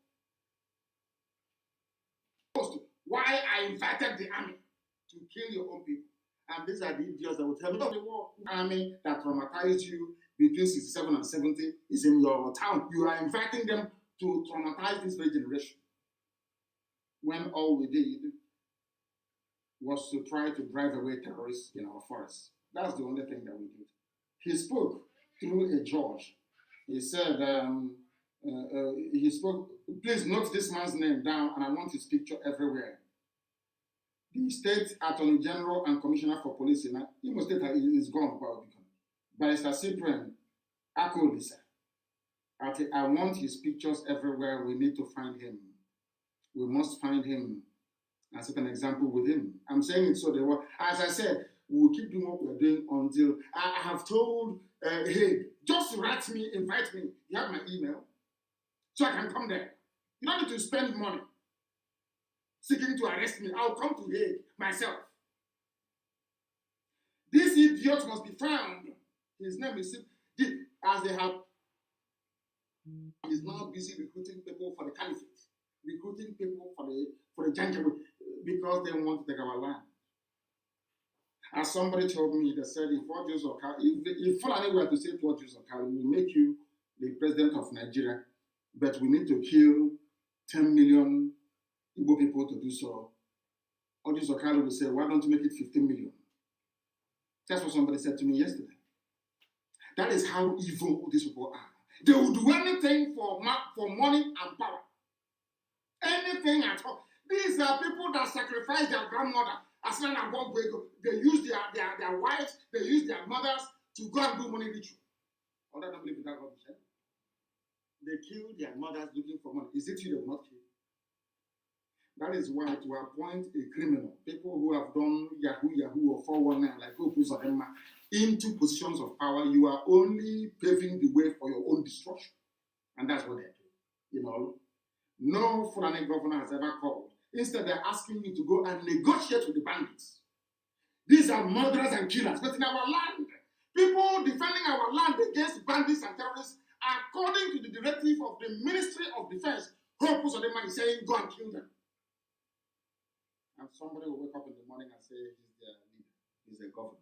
[SPEAKER 1] Why I invited the army to kill your own people. And these are the idiots that will tell me, oh, the war army that traumatized you between 67 and 70 is in your town. You are inviting them to traumatize this very generation. When all we did was to try to drive away terrorists in our forests. That's the only thing that we did. He spoke through a judge. He said, he spoke, please note this man's name down, and I want his picture everywhere. The State Attorney General and Commissioner for Police in Imo State is gone. Barrister Cyprian Akolisa. I want his pictures everywhere. We need to find him. We must find him and set an example with him. I'm saying it so they will. As I said, we'll keep doing what we're doing until I have told, hey, just write me, invite me. You have my email, so I can come there. You don't need to spend money seeking to arrest me. I'll come to Hague myself. This idiot must be found. His name is, as they have, he's now busy recruiting people for the caliphate, recruiting people for the Janjaweed, because they want to take our land. As somebody told me, they said, if Fulani were to say to Okali, we will make you the president of Nigeria, but we need to kill 10 million Igbo people to do so. Okali will say, why don't you make it 15 million? That's what somebody said to me yesterday. That is how evil these people are. They will do anything for money and power. Anything at all. These are people that sacrifice their grandmother. They use their wives, they use their mothers to go and do money ritual. Or I don't believe in that rubbish. They kill their mothers looking for money. Is it you they will not kill? That is why to appoint a criminal, people who have done Yahoo or 419 like Opuzadema, into positions of power, you are only paving the way for your own destruction. And that's what they're doing. You know, no Fulani governor has ever called. Instead, they're asking you to go and negotiate with the bandits. These are murderers and killers. But in our land, people defending our land against bandits and terrorists, according to the directive of the Ministry of Defense, Opuzadema is saying, go and kill them. And somebody will wake up in the morning and say, he's their leader, he's their governor.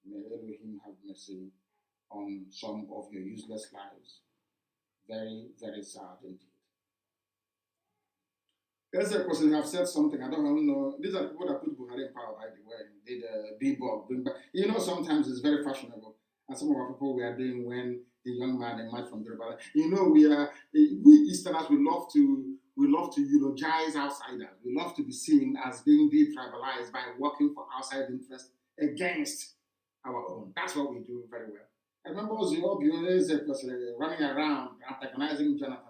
[SPEAKER 1] May Elohim have mercy on some of your useless lives. Very, very sad indeed. As a person have said something, I don't know. These are people that put Buhari in power, by the way. Did Bebop bring back? You know, sometimes it's very fashionable, and some of our people we are doing when the young man emerged from Yoruba. You know, we Easterners we love to eulogize outsiders. We love to be seen as being detribalized by working for outside interests against our own. That's what we do very well. I remember Ozio was running around antagonizing Jonathan.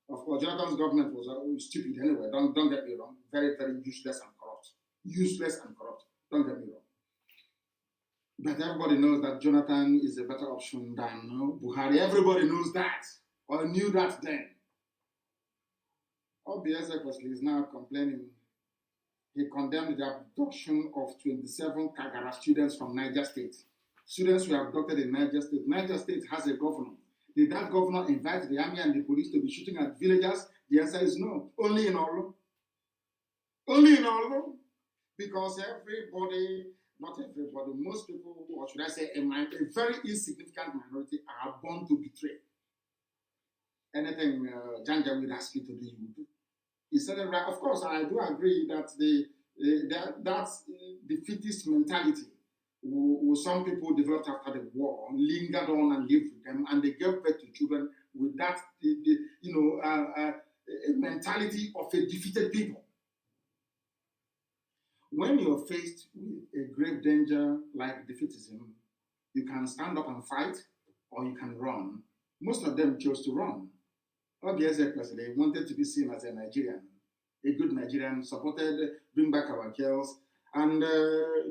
[SPEAKER 1] Of course, Jonathan's government was stupid anyway. Don't get me wrong. Very, very useless and corrupt. Useless and corrupt. Don't get me wrong. But everybody knows that Jonathan is a better option than Buhari. Everybody knows that, or knew that then. Obieze is now complaining. He condemned the abduction of 27 Kagara students from Niger State. Students were abducted in Niger State. Niger State has a governor. Did that governor invite the army and the police to be shooting at villagers? The answer is no. Only in Olo. Only in Olo. Because everybody, not everybody, most people, or should I say a very insignificant minority, are born to betray. Anything Janja will ask you to do, you will do. He said it right. Of course, I do agree that that's defeatist mentality some people developed after the war, lingered on and lived with them, and they gave birth to children with that, mentality of a defeated people. When you're faced with a grave danger like defeatism, you can stand up and fight, or you can run. Most of them chose to run. Obviously, they wanted to be seen as a Nigerian, a good Nigerian, supported bring back our girls. And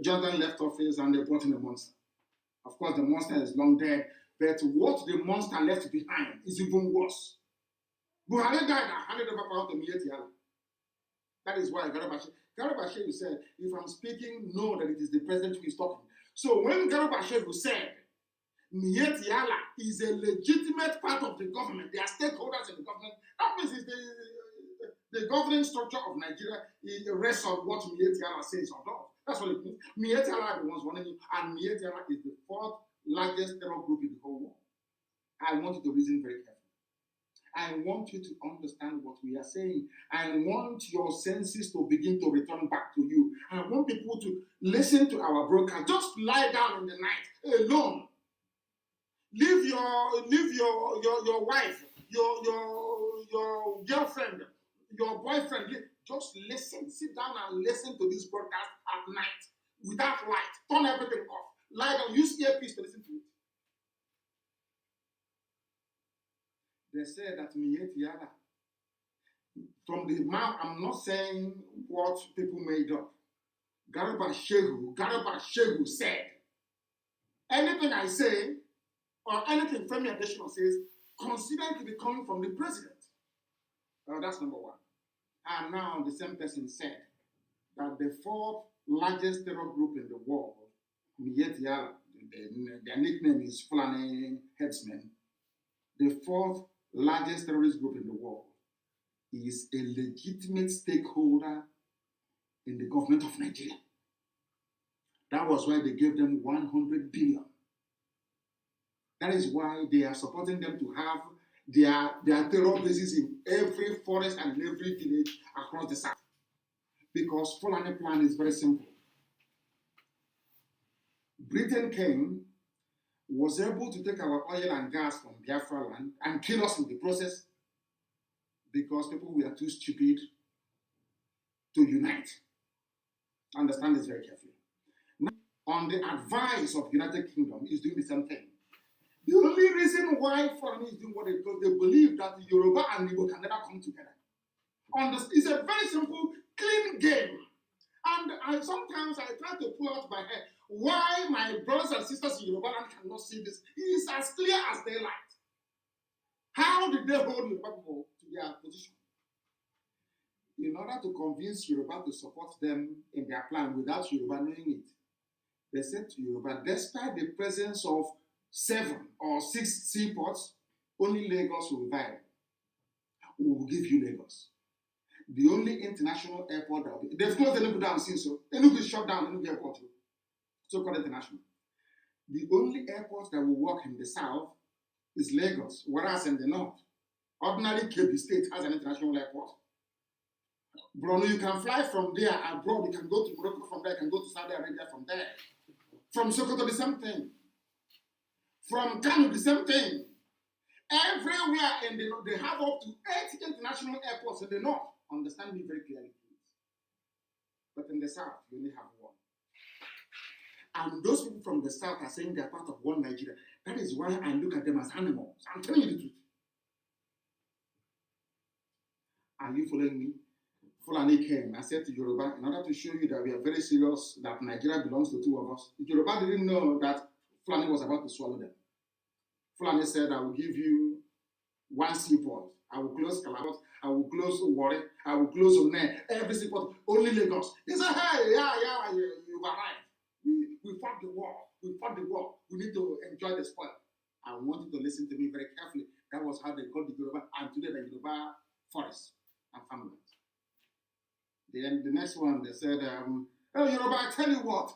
[SPEAKER 1] Jonathan left office and they brought in a monster. Of course, the monster is long dead, but what the monster left behind is even worse. Buhari died and handed over power to Miyetti Allah. That is why Garba said, if I'm speaking, know that it is the president who is talking. So when Garba said, Miyetti Allah is a legitimate part of the government, they are stakeholders in the government, that means it's the governing structure of Nigeria rests on what Miyetti Allah says or not. That's what it means. Miyetti Allah is the ones running it, and Miyetti Allah is the fourth largest terror group in the whole world. I want you to reason very carefully. I want you to understand what we are saying. I want your senses to begin to return back to you. I want people to listen to our broadcast. Just lie down in the night alone. Leave your wife, your girlfriend, your boyfriend. Just listen. Sit down and listen to this broadcast at night without light. Turn everything off. Lie down. Use earpiece to listen to it. They say that Miyetti Allah, from the mouth, I'm not saying what people made up. Garba Shehu said, anything I say, or anything Femi Adesina says, consider it to be coming from the president. That's number one. And now the same person said that the fourth largest terror group in the world, Miyetti Allah, their nickname is Fulani Headsmen, the fourth largest terrorist group in the world, is a legitimate stakeholder in the government of Nigeria. That was why they gave them 100 billion. That is why they are supporting them to have their terror bases in every forest and in every village across the south. Because Fulani plan is very simple. Britain came, was able to take our oil and gas from Biafra land and kill us in the process because people were too stupid to unite. Understand this very carefully. Now, on the advice of United Kingdom, is doing the same thing. The only reason why Fulani is doing what they do, they believe that Yoruba and Igbo can never come together. It's a very simple, clean game. And sometimes I try to pull out my head why my brothers and sisters in Yoruba land cannot see this. It is as clear as daylight. How did they hold Yoruba people to their position? In order to convince Yoruba to support them in their plan without Yoruba knowing it, they said to Yoruba, despite the presence of 7 or 6 seaports, only Lagos will revive. We will give you Lagos. The only international airport that will be, they've closed Enugu down since, so Enugu is shut down, Enugu airport, so-called international. The only airport that will work in the south is Lagos, whereas in the north, ordinary Kebbi State has an international airport. Bruno, you can fly from there abroad. You can go to Morocco from there. You can go to Saudi Arabia from there. From Sokoto, the same thing. From Kano, the same thing. Everywhere in the north, they have up to 8 international airports in the north. Understand me very clearly, please. But in the south, you only have one. And those people from the south are saying they're part of one Nigeria. That is why I look at them as animals. I'm telling you the truth. Are you following me? Fulani came. I said to Yoruba, in order to show you that we are very serious, that Nigeria belongs to two of us. Yoruba didn't know that Fulani was about to swallow them. Fulani said, I will give you one seaport. I will close Calabar. I will close Warri. I will close One. Every seaport, only Lagos. They said, hey, you've arrived. We fought the war. We fought the war. We need to enjoy the spoil. I want you to listen to me very carefully. That was how they got the Yoruba, and today the Yoruba forest and farmland. Then the next one, they said, oh, Yoruba, I tell you what,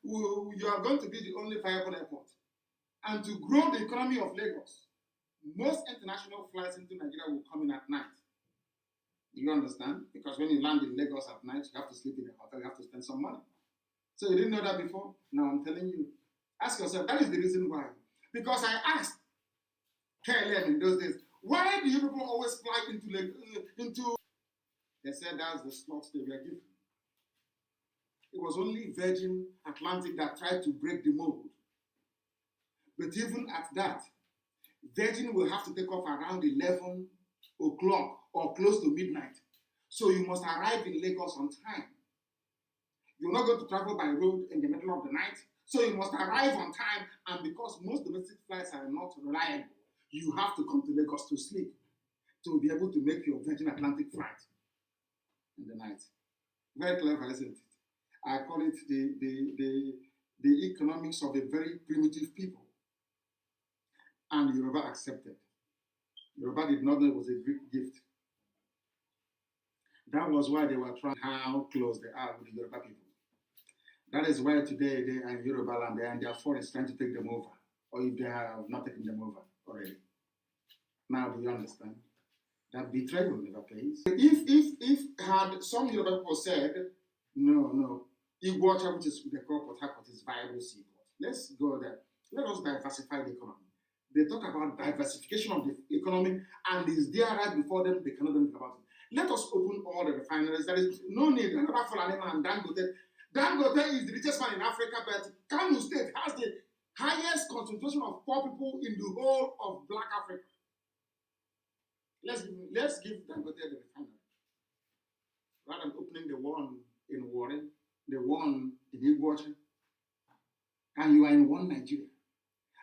[SPEAKER 1] you are going to be the only viable airport. And to grow the economy of Lagos, most international flights into Nigeria will come in at night. Do you understand? Because when you land in Lagos at night, you have to sleep in a hotel, you have to spend some money. So you didn't know that before? Now I'm telling you. Ask yourself, that is the reason why. Because I asked KLM in those days, why do you people always fly into They said that's the slots they were given. It was only Virgin Atlantic that tried to break the mold. But even at that, Virgin will have to take off around 11 o'clock or close to midnight. So you must arrive in Lagos on time. You're not going to travel by road in the middle of the night. So you must arrive on time. And because most domestic flights are not reliable, you have to come to Lagos to sleep to be able to make your Virgin Atlantic flight in the night. Very clever, isn't it? I call it the economics of a very primitive people. And Yoruba accepted. Yoruba did not know it was a Greek gift. That was why they were trying how close they are with the Yoruba people. That is why today they are in Yoruba land, they are in their forest trying to take them over. Or if they have not taken them over already. Now do you understand? That betrayal never pays. If had some Yoruba people said, no, Iguacha, which is the core Port Harcourt, is viable seaport. Let's go there. Let us diversify the economy. They talk about diversification of the economy, and is there right before them, they cannot do anything about it. Let us open all the refineries. There is no need. Another Fulani man, Dangote. Dangote is the richest man in Africa, but Kano State has the highest concentration of poor people in the whole of Black Africa. Let's give Dangote the refinery. Rather than opening the one in Warri, the one in Iguacha, and you are in one Nigeria,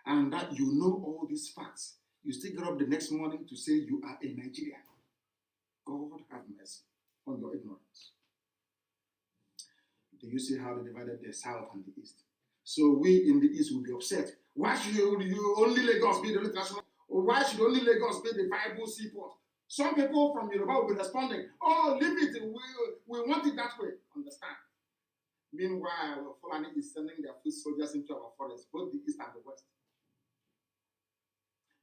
[SPEAKER 1] and that you know all these facts, you still get up the next morning to say you are a Nigerian. God have mercy on your ignorance. Do you see how they divided the South and the East? So we in the East will be upset. Why should you only Lagos be the international? Or why should only Lagos be the viable seaport? Some people from Yoruba will be responding, oh, leave it, we want it that way. Understand? Meanwhile, Fulani is sending their foot soldiers into our forests, both the East and the West.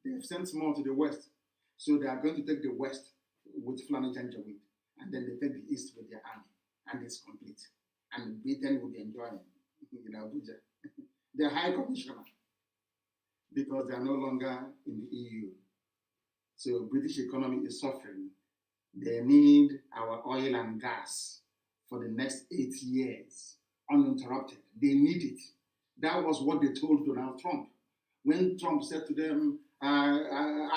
[SPEAKER 1] They have sent more to the West. So they are going to take the West with Fulani Janjaweed, and then they take the East with their army, and it's complete. And Britain will be enjoying in Abuja. The High Commissioner, because they are no longer in the EU. So British economy is suffering. They need our oil and gas for the next 8 years, uninterrupted. They need it. That was what they told Donald Trump. When Trump said to them, I'm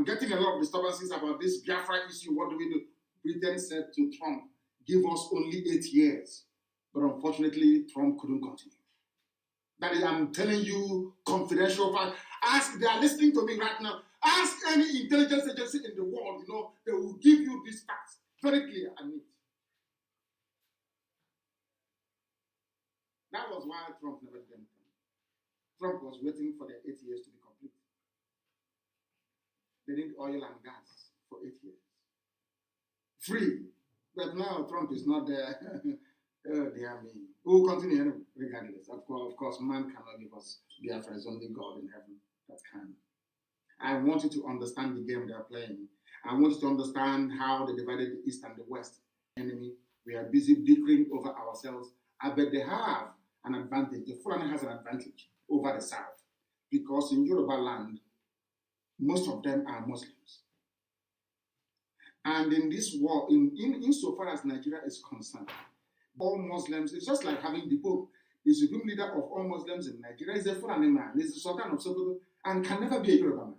[SPEAKER 1] getting a lot of disturbances about this Biafra issue, what do we do? Britain said to Trump, give us only 8 years. But unfortunately, Trump couldn't continue. That is, I'm telling you, confidential fact. Ask, they are listening to me right now. Ask any intelligence agency in the world, they will give you these facts very clear and neat. That was why Trump never did anything. Trump was waiting for their 8 years to be complete. They need oil and gas for 8 years. Free. But now Trump is not there. Oh, dear me. We will continue anyway, regardless. Of course, man cannot give us Biafra. It's only God in heaven that can. I want you to understand the game they are playing. I want you to understand how they divided the East and the West. Enemy, we are busy bickering over ourselves. I bet they have an advantage. The Fulani has an advantage over the South because in Yoruba land, most of them are Muslims. And in this war, insofar as Nigeria is concerned, all Muslims, it's just like having the Pope. The supreme leader of all Muslims in Nigeria is a Fulani man, is the Sultan of Sokoto, and can never be a Yoruba man.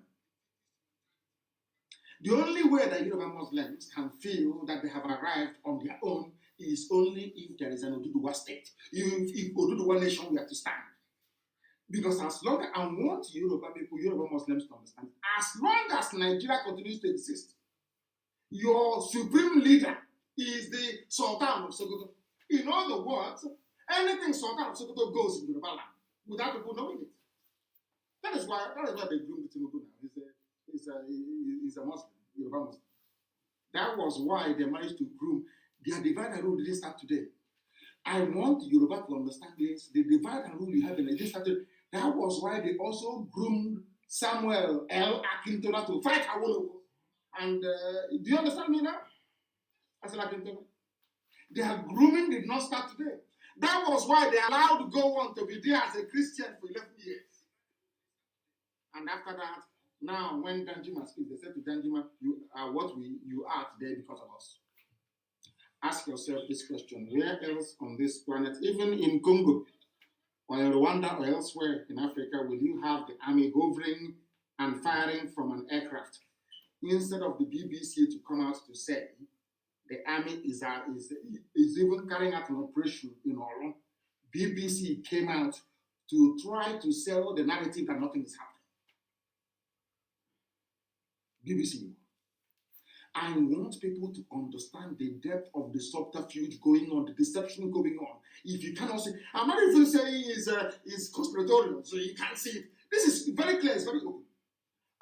[SPEAKER 1] The only way that Yoruba Muslims can feel that they have arrived on their own is only if there is an Oduduwa state. If Oduduwa nation were to stand. Because as long as I want Yoruba people, Yoruba Muslims to understand, as long as Nigeria continues to exist, your supreme leader is the Sultan of Sokoto. In other words, anything Sultan of Sokoto goes in Yoruba land without people knowing it. That is why they groomed Tinubu now. He's a Muslim, Yoruba Muslim. That was why they managed to groom. Their divide and rule didn't start today. I want Yoruba to understand this. The divide and rule you have in Nigeria started. That was why they also groomed Samuel L. Akintola to fight Awolowo. And do you understand me now? I said Akintola. Their grooming did not start today. That was why they allowed Gowon to be there as a Christian for 11 years. And after that, now when Danjuma speaks, they said to Danjuma, you are what you are today because of us. Ask yourself this question: where else on this planet, even in Congo or in Rwanda or elsewhere in Africa, will you have the army hovering and firing from an aircraft instead of the BBC to come out to say the army is even carrying out an operation in Oro? BBC came out to try to sell the narrative that nothing is happening. BBC. I want people to understand the depth of the subterfuge going on, the deception going on. If you cannot see, I'm not even saying it's conspiratorial, so you can't see it. This is very clear, it's very open.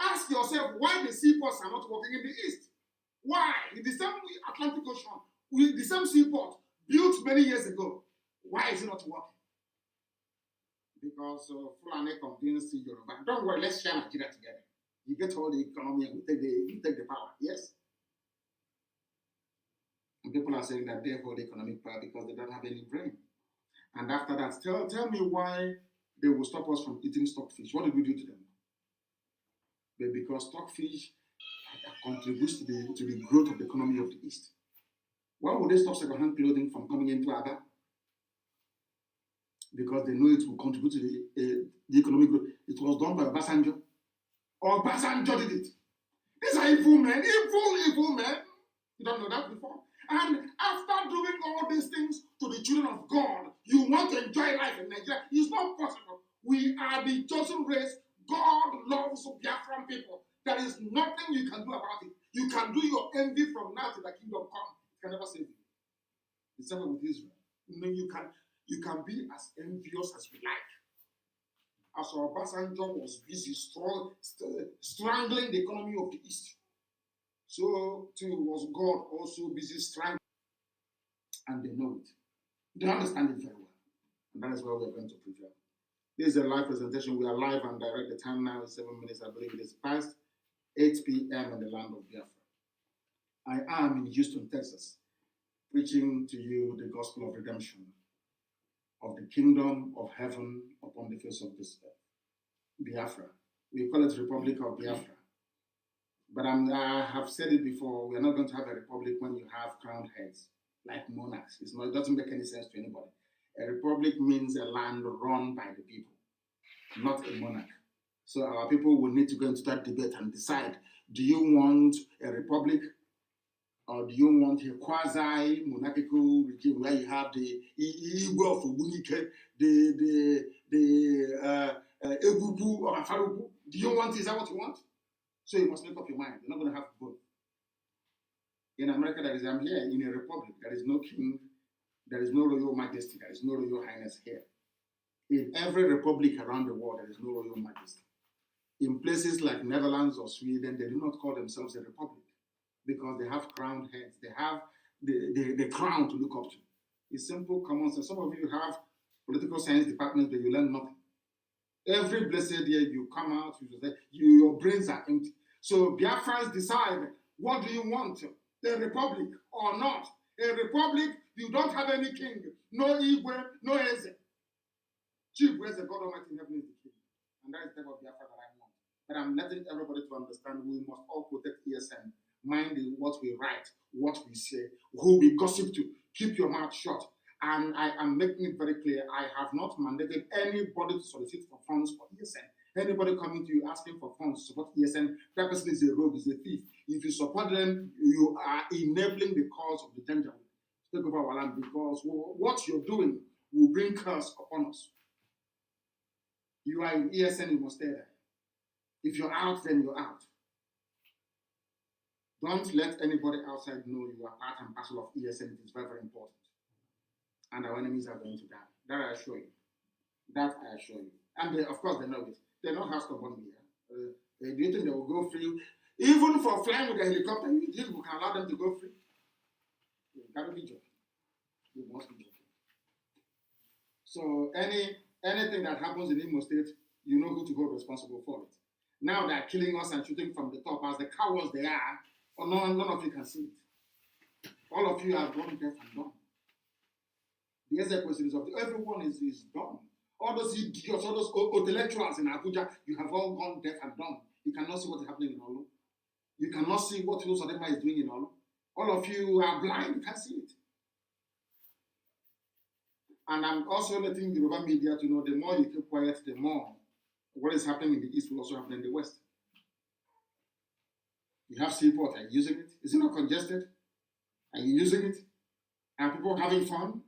[SPEAKER 1] Ask yourself why the seaports are not working in the East. Why? In the same Atlantic Ocean, with the same seaport built many years ago, why is it not working? Because Fulani convinced Yoruba. Don't worry, let's share Nigeria together. You get all the economy and we take the power. Yes? And people are saying that they hold economic power because they don't have any brain. And after that, tell me why they will stop us from eating stockfish. What did we do to them? But because stockfish contributes to the growth of the economy of the East. Why would they stop second-hand clothing from coming into Aba? Because they know it will contribute to the economic growth. It was done by Obasanjo. Obasanjo did it. These are evil men, evil men. You don't know that before. And after doing all these things to the children of God, you want to enjoy life in Nigeria. It's not possible. We are the chosen race. God loves Biafran people. There is nothing you can do about it. You can do your envy from now till the kingdom come. It can never save you. The same with Israel. You can be as envious as you like. As Obasanjo was busy strangling the economy of the East, so too was God also busy strangling, and they know it. They understand it very well, and that is why we are going to prevail. This is a live presentation. We are live and direct. The time now is 7 minutes. I believe it is past 8 p.m. in the land of Biafra. I am in Houston, Texas, preaching to you the gospel of redemption, of the kingdom of heaven upon the face of this earth. Biafra. We call it Republic of Biafra. But I have said it before, we are not going to have a republic when you have crowned heads, like monarchs. It doesn't make any sense to anybody. A republic means a land run by the people, not a monarch. So our people will need to go into that debate and decide, do you want a republic or do you want a quasi-monarchical regime where you have the Igbo of Ubunike, the Egubu or Afarubu? Do you want, is that what you want? So you must make up your mind. You're not going to have both. In America, I'm here in a republic. There is no king. There is no royal majesty. There is no royal highness here. In every republic around the world, there is no royal majesty. In places like Netherlands or Sweden, they do not call themselves a republic because they have crowned heads. They have the crown to look up to. It's simple, common sense. Some of you have political science departments, but you learn nothing. Every blessed year you come out, your brains are empty. So Biafrans decide, what do you want? A republic or not? A republic, you don't have any king. No Igwe, no Eze. Chief Eze, God Almighty in heaven is the king. And that is the type of Biafra that I want. But I'm letting everybody to understand we must all protect ESN. Mind what we write, what we say, who we gossip to. Keep your mouth shut. And I am making it very clear, I have not mandated anybody to solicit for funds for ESN. Anybody coming to you asking for funds to support ESN, that person is a rogue, is a thief. If you support them, you are enabling the cause of the danger to take over our land, because what you're doing will bring curse upon us. You are in ESN, you must stay there. If you're out, then you're out. Don't let anybody outside know you are part and parcel of ESN. It is very, very important. And our enemies are going to die. That I assure you. That I assure you. And they, of course, they know it. They know how stubborn we are. Do you think they will go free? Even for flying with a helicopter, you think we can allow them to go free? You gotta be joking. You must be joking. So anything that happens in Imo State, you know who to hold responsible for it. Now they're killing us and shooting from the top as the cowards they are. Or none of you can see it. All of you are gone deaf and dumb. The essay question is of everyone is dumb. All those idiots, all those intellectuals in Abuja, you have all gone deaf and dumb. You cannot see what is happening in Olu. You cannot see what Uzodema is doing in Olu. All of you are blind, you can't see it. And I'm also letting the Yoruba media to know the more you keep quiet, the more what is happening in the East will also happen in the West. You have seaport, are you using it? Is it not congested? Are you using it? Are people having fun?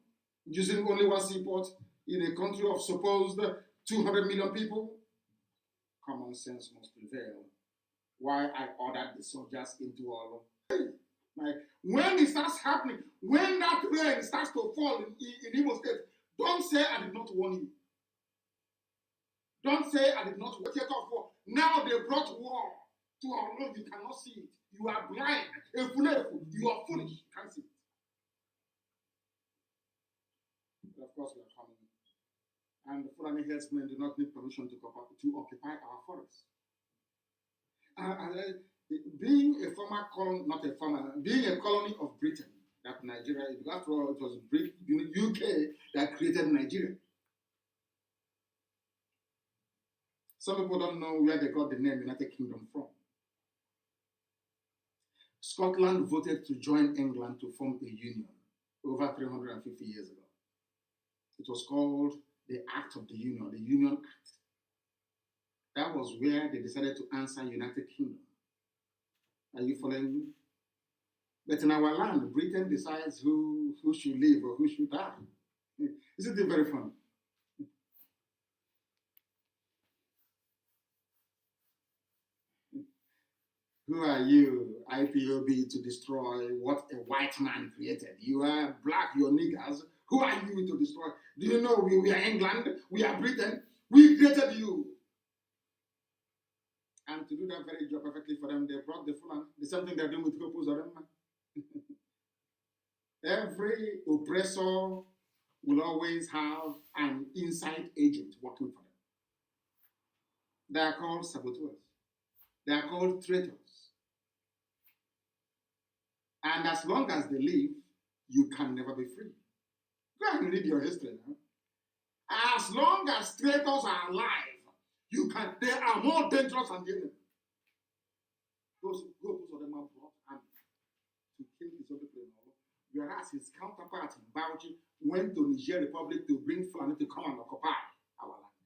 [SPEAKER 1] Using only one seaport in a country of supposed 200 million people? Common sense must prevail. Why I ordered the soldiers into Olu. Like, when it starts happening, when that rain starts to fall in Imo State, don't say I did not warn you. Don't say I did not warn you. Now they brought war to our Lord, you cannot see it. You are blind. You are foolish. You can't see it. But of course, we are coming. And the Fulani herdsmen do not need permission to occupy our forests. Being a former colony, not a former, being a colony of Britain, that Nigeria, after all, it was UK that created Nigeria. Some people don't know where they got the name United Kingdom from. Scotland voted to join England to form a union over 350 years ago. It was called the Act of the Union, the Union Act. That was where they decided to answer United Kingdom. Are you following me? But in our land, Britain decides who should live or who should die. Isn't it very fun? Who are you, IPOB, to destroy what a white man created? You are black, you're niggers. Who are you to destroy? Do you know we are England, we are Britain, we created you. And to do that very job perfectly for them, they brought the Fulani, the same thing they're doing with Kopus or them. Every oppressor will always have an inside agent working for them. They are called saboteurs. They are called traitors. And as long as they live, you can never be free. Go and read your history now. As long as traitors are alive, they are more dangerous than the enemy. Those of them are brought army to kill his own people, whereas his counterpart in Bauchi went to Niger Republic to bring Fulani to come and occupy our land.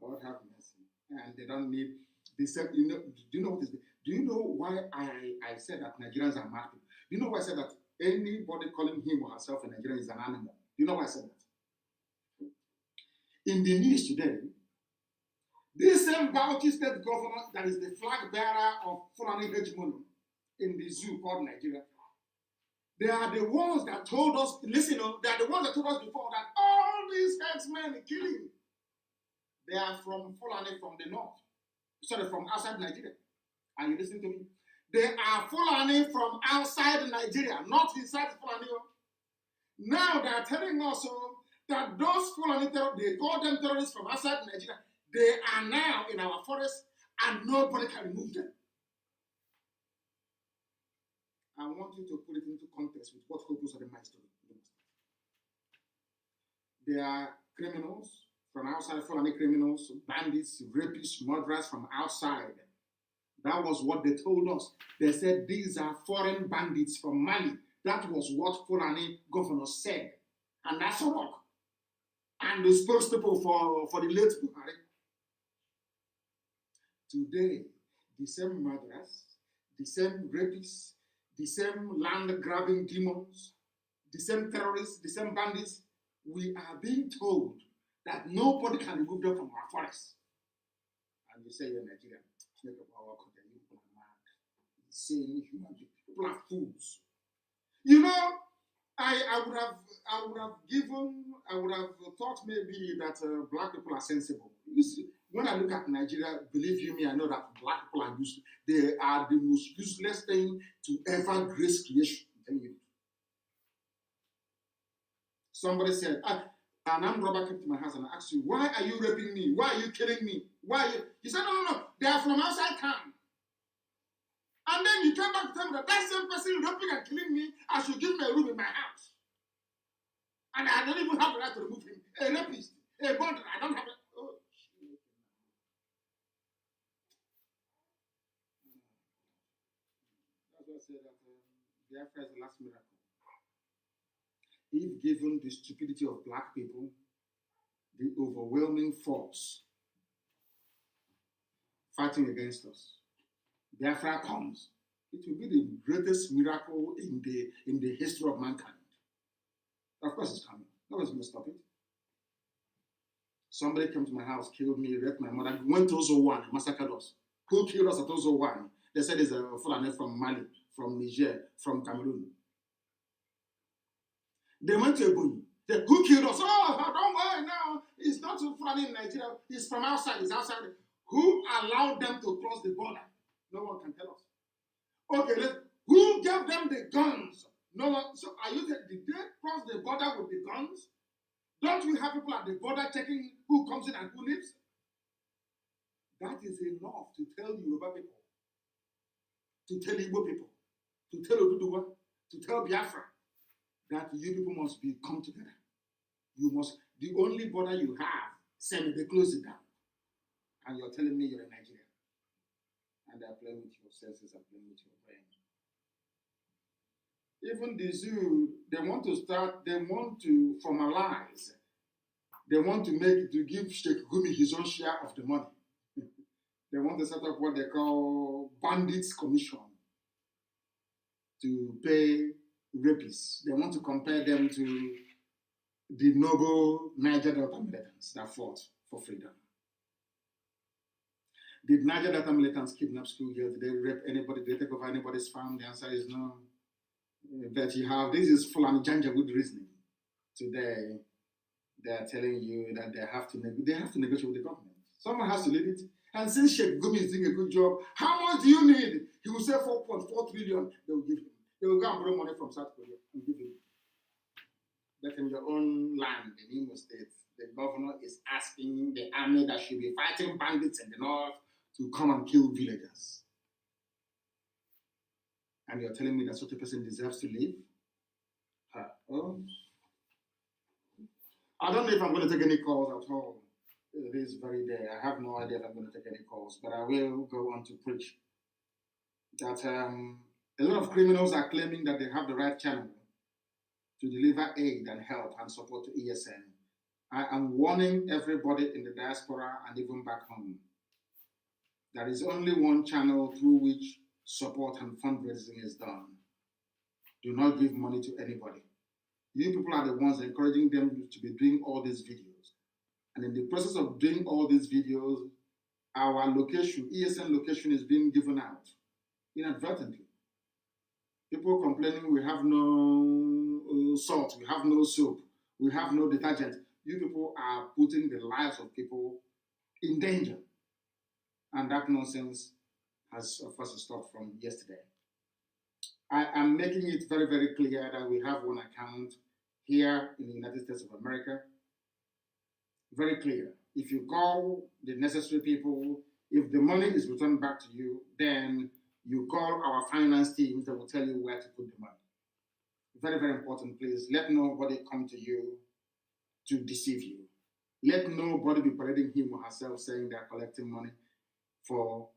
[SPEAKER 1] Lord have mercy. And they don't need. They said, do you know what is? Do you know why I said that Nigerians are mad people? Do you know why I said that anybody calling him or herself a Nigerian is an animal? Do you know why I said that? In the news today, this same Bauchi state governor that is the flag bearer of Fulani hegemony in the zoo called Nigeria, they are the ones that told us, listen, they are the ones that told us before that all these headsmen killing, they are from Fulani from the north. Sorry, from outside Nigeria. Are you listening to me? They are Fulani from outside Nigeria, not inside Fulani. Now they are telling us that those Fulani terrorists, they call them terrorists from outside Nigeria, they are now in our forest and nobody can remove them. I want you to put it into context with what goes on in my story. They are criminals from outside, Fulani criminals, bandits, rapists, murderers from outside. That was what they told us. They said these are foreign bandits from Mali. That was what Fulani governor said. And that's a rock. And the spokespeople for the late Buhari. Today, the same murderers, the same rapists, the same land-grabbing demons, the same terrorists, the same bandits, we are being told that nobody can remove them from our forests. And you say you're Nigerian. Make up our country. People are mad. Insane human beings. People are fools. You know, I would have thought maybe that black people are sensible. You see, when I look at Nigeria, believe you me, I know that black people are useless. They are the most useless thing to ever grace creation. I'm telling you. Somebody said, an armed robber came to my house and I asked you, why are you raping me? Why are you killing me? Why are you? He said, no, they are from outside town. And then you came back to tell me that same person raping and killing me, I should give him a room in my house. And I don't even have the right to remove him. A rapist, a bond, I don't have it. Oh, shit. That's why I said that Biafra is the last miracle. If given the stupidity of black people, the overwhelming force fighting against us, Biafra comes, it will be the greatest miracle in the history of mankind. Of course it's coming. Nobody's going to stop it. Somebody came to my house, killed me, raped my mother, went to Ozo1, massacred us. Who killed us at Ozo1? They said it's a Fulani from Mali, from Niger, from Cameroon. They went to Ebony. Who killed us? Oh, don't worry now. It's not Fulani in Nigeria. It's from outside. It's outside. Who allowed them to cross the border? No one can tell us. Okay, who gave them the guns? No one. So are you? Did they cross the border with the guns? Don't we have people at the border checking who comes in and who leaves? That is enough to tell Yoruba people, to tell Igbo people, to tell Oduduwa, to tell Biafra that you people must come together. You must. The only border you have, they close it down, and you're telling me you're a Nigerian. And they're playing with your senses and playing with your brain. Even the zoo, they want to formalize, they want to give Sheikh Gumi his own share of the money. They want to set up what they call bandits commission to pay rapists. They want to compare them to the noble Niger Delta militants that fought for freedom. Did Niger Delta militants kidnap schoolgirls? Did they rape anybody? Did they take over anybody's farm? The answer is no. But this is full and Janjaweed reasoning. Today, they are telling you that they have to negotiate with the government. Someone has to lead it. And since Sheikh Gumi is doing a good job, how much do you need? He will say 4.4 trillion. They will give him. They will go and borrow money from South Korea and give him. But in your own land, in Imo State, the governor is asking the army that should be fighting bandits in the north to come and kill villagers. And you're telling me that such a person deserves to live? Oh. I don't know if I'm going to take any calls at all this very day. I have no idea if I'm going to take any calls, but I will go on to preach that a lot of criminals are claiming that they have the right channel to deliver aid and help and support to ESN. I am warning everybody in the diaspora and even back home. There is only one channel through which support and fundraising is done. Do not give money to anybody. You people are the ones encouraging them to be doing all these videos. And in the process of doing all these videos, our location, ESN location, is being given out inadvertently. People complaining we have no salt, we have no soap, we have no detergent. You people are putting the lives of people in danger. And that nonsense has, of course, stopped from yesterday. I am making it very, very clear that we have one account here in the United States of America. very clear. If you call the necessary people, if the money is returned back to you, then you call our finance teams that will tell you where to put the money. Very, very important, please. Let nobody come to you to deceive you. Let nobody be parading him or herself saying they're collecting money for